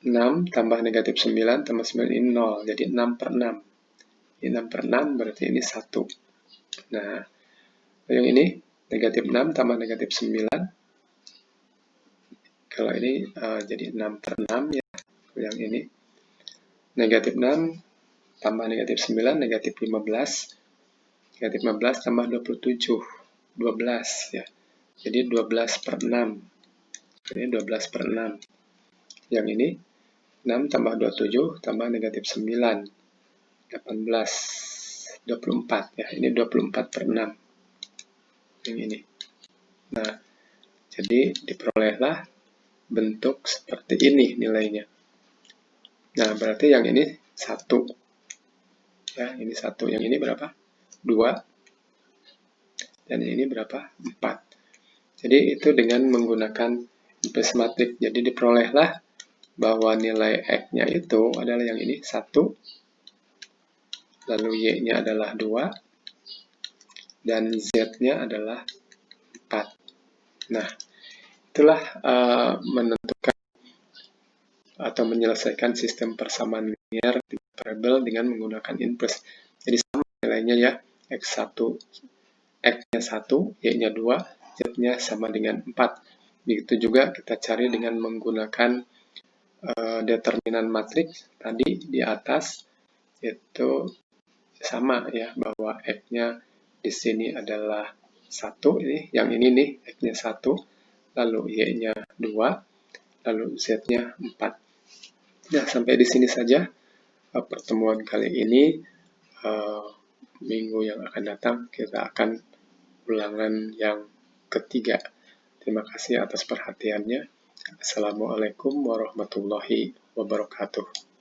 6 tambah negatif 9 tambah 9 ini 0. Jadi 6/6. Ini 6/6 berarti ini 1. Nah, yang ini negatif 6 tambah negatif 9. Kalau ini jadi 6/6 ya. Yang ini negatif 6 tambah negatif 9, negatif 15. Negatif 15 tambah 27. 12 ya. Jadi 12/6. Ini 12/6. Yang ini 6 tambah 27 tambah negatif 9. 18. 24 ya. Ini 24/6. Yang ini. Nah, jadi diperolehlah bentuk seperti ini nilainya. Nah, berarti yang ini 1. Ya, ini 1. Yang ini berapa? 2. Dan ini berapa? 4. Jadi itu dengan menggunakan inverse matrix. Jadi diperolehlah bahwa nilai X-nya itu adalah yang ini 1, lalu Y-nya adalah 2, dan Z-nya adalah 4. Nah, itulah menentukan atau menyelesaikan sistem persamaan linear variabel dengan menggunakan inverse. Jadi sama nilainya ya, X1, X-nya 1, Y-nya 2, Z-nya sama dengan 4. Begitu juga kita cari dengan menggunakan determinan matriks tadi di atas, itu sama ya, bahwa X-nya di sini adalah 1, yang ini nih, X-nya 1, lalu Y-nya 2, lalu Z-nya 4. Nah, sampai di sini saja pertemuan kali ini. Minggu yang akan datang kita akan ulangan yang ketiga. Terima kasih atas perhatiannya. Assalamualaikum warahmatullahi wabarakatuh.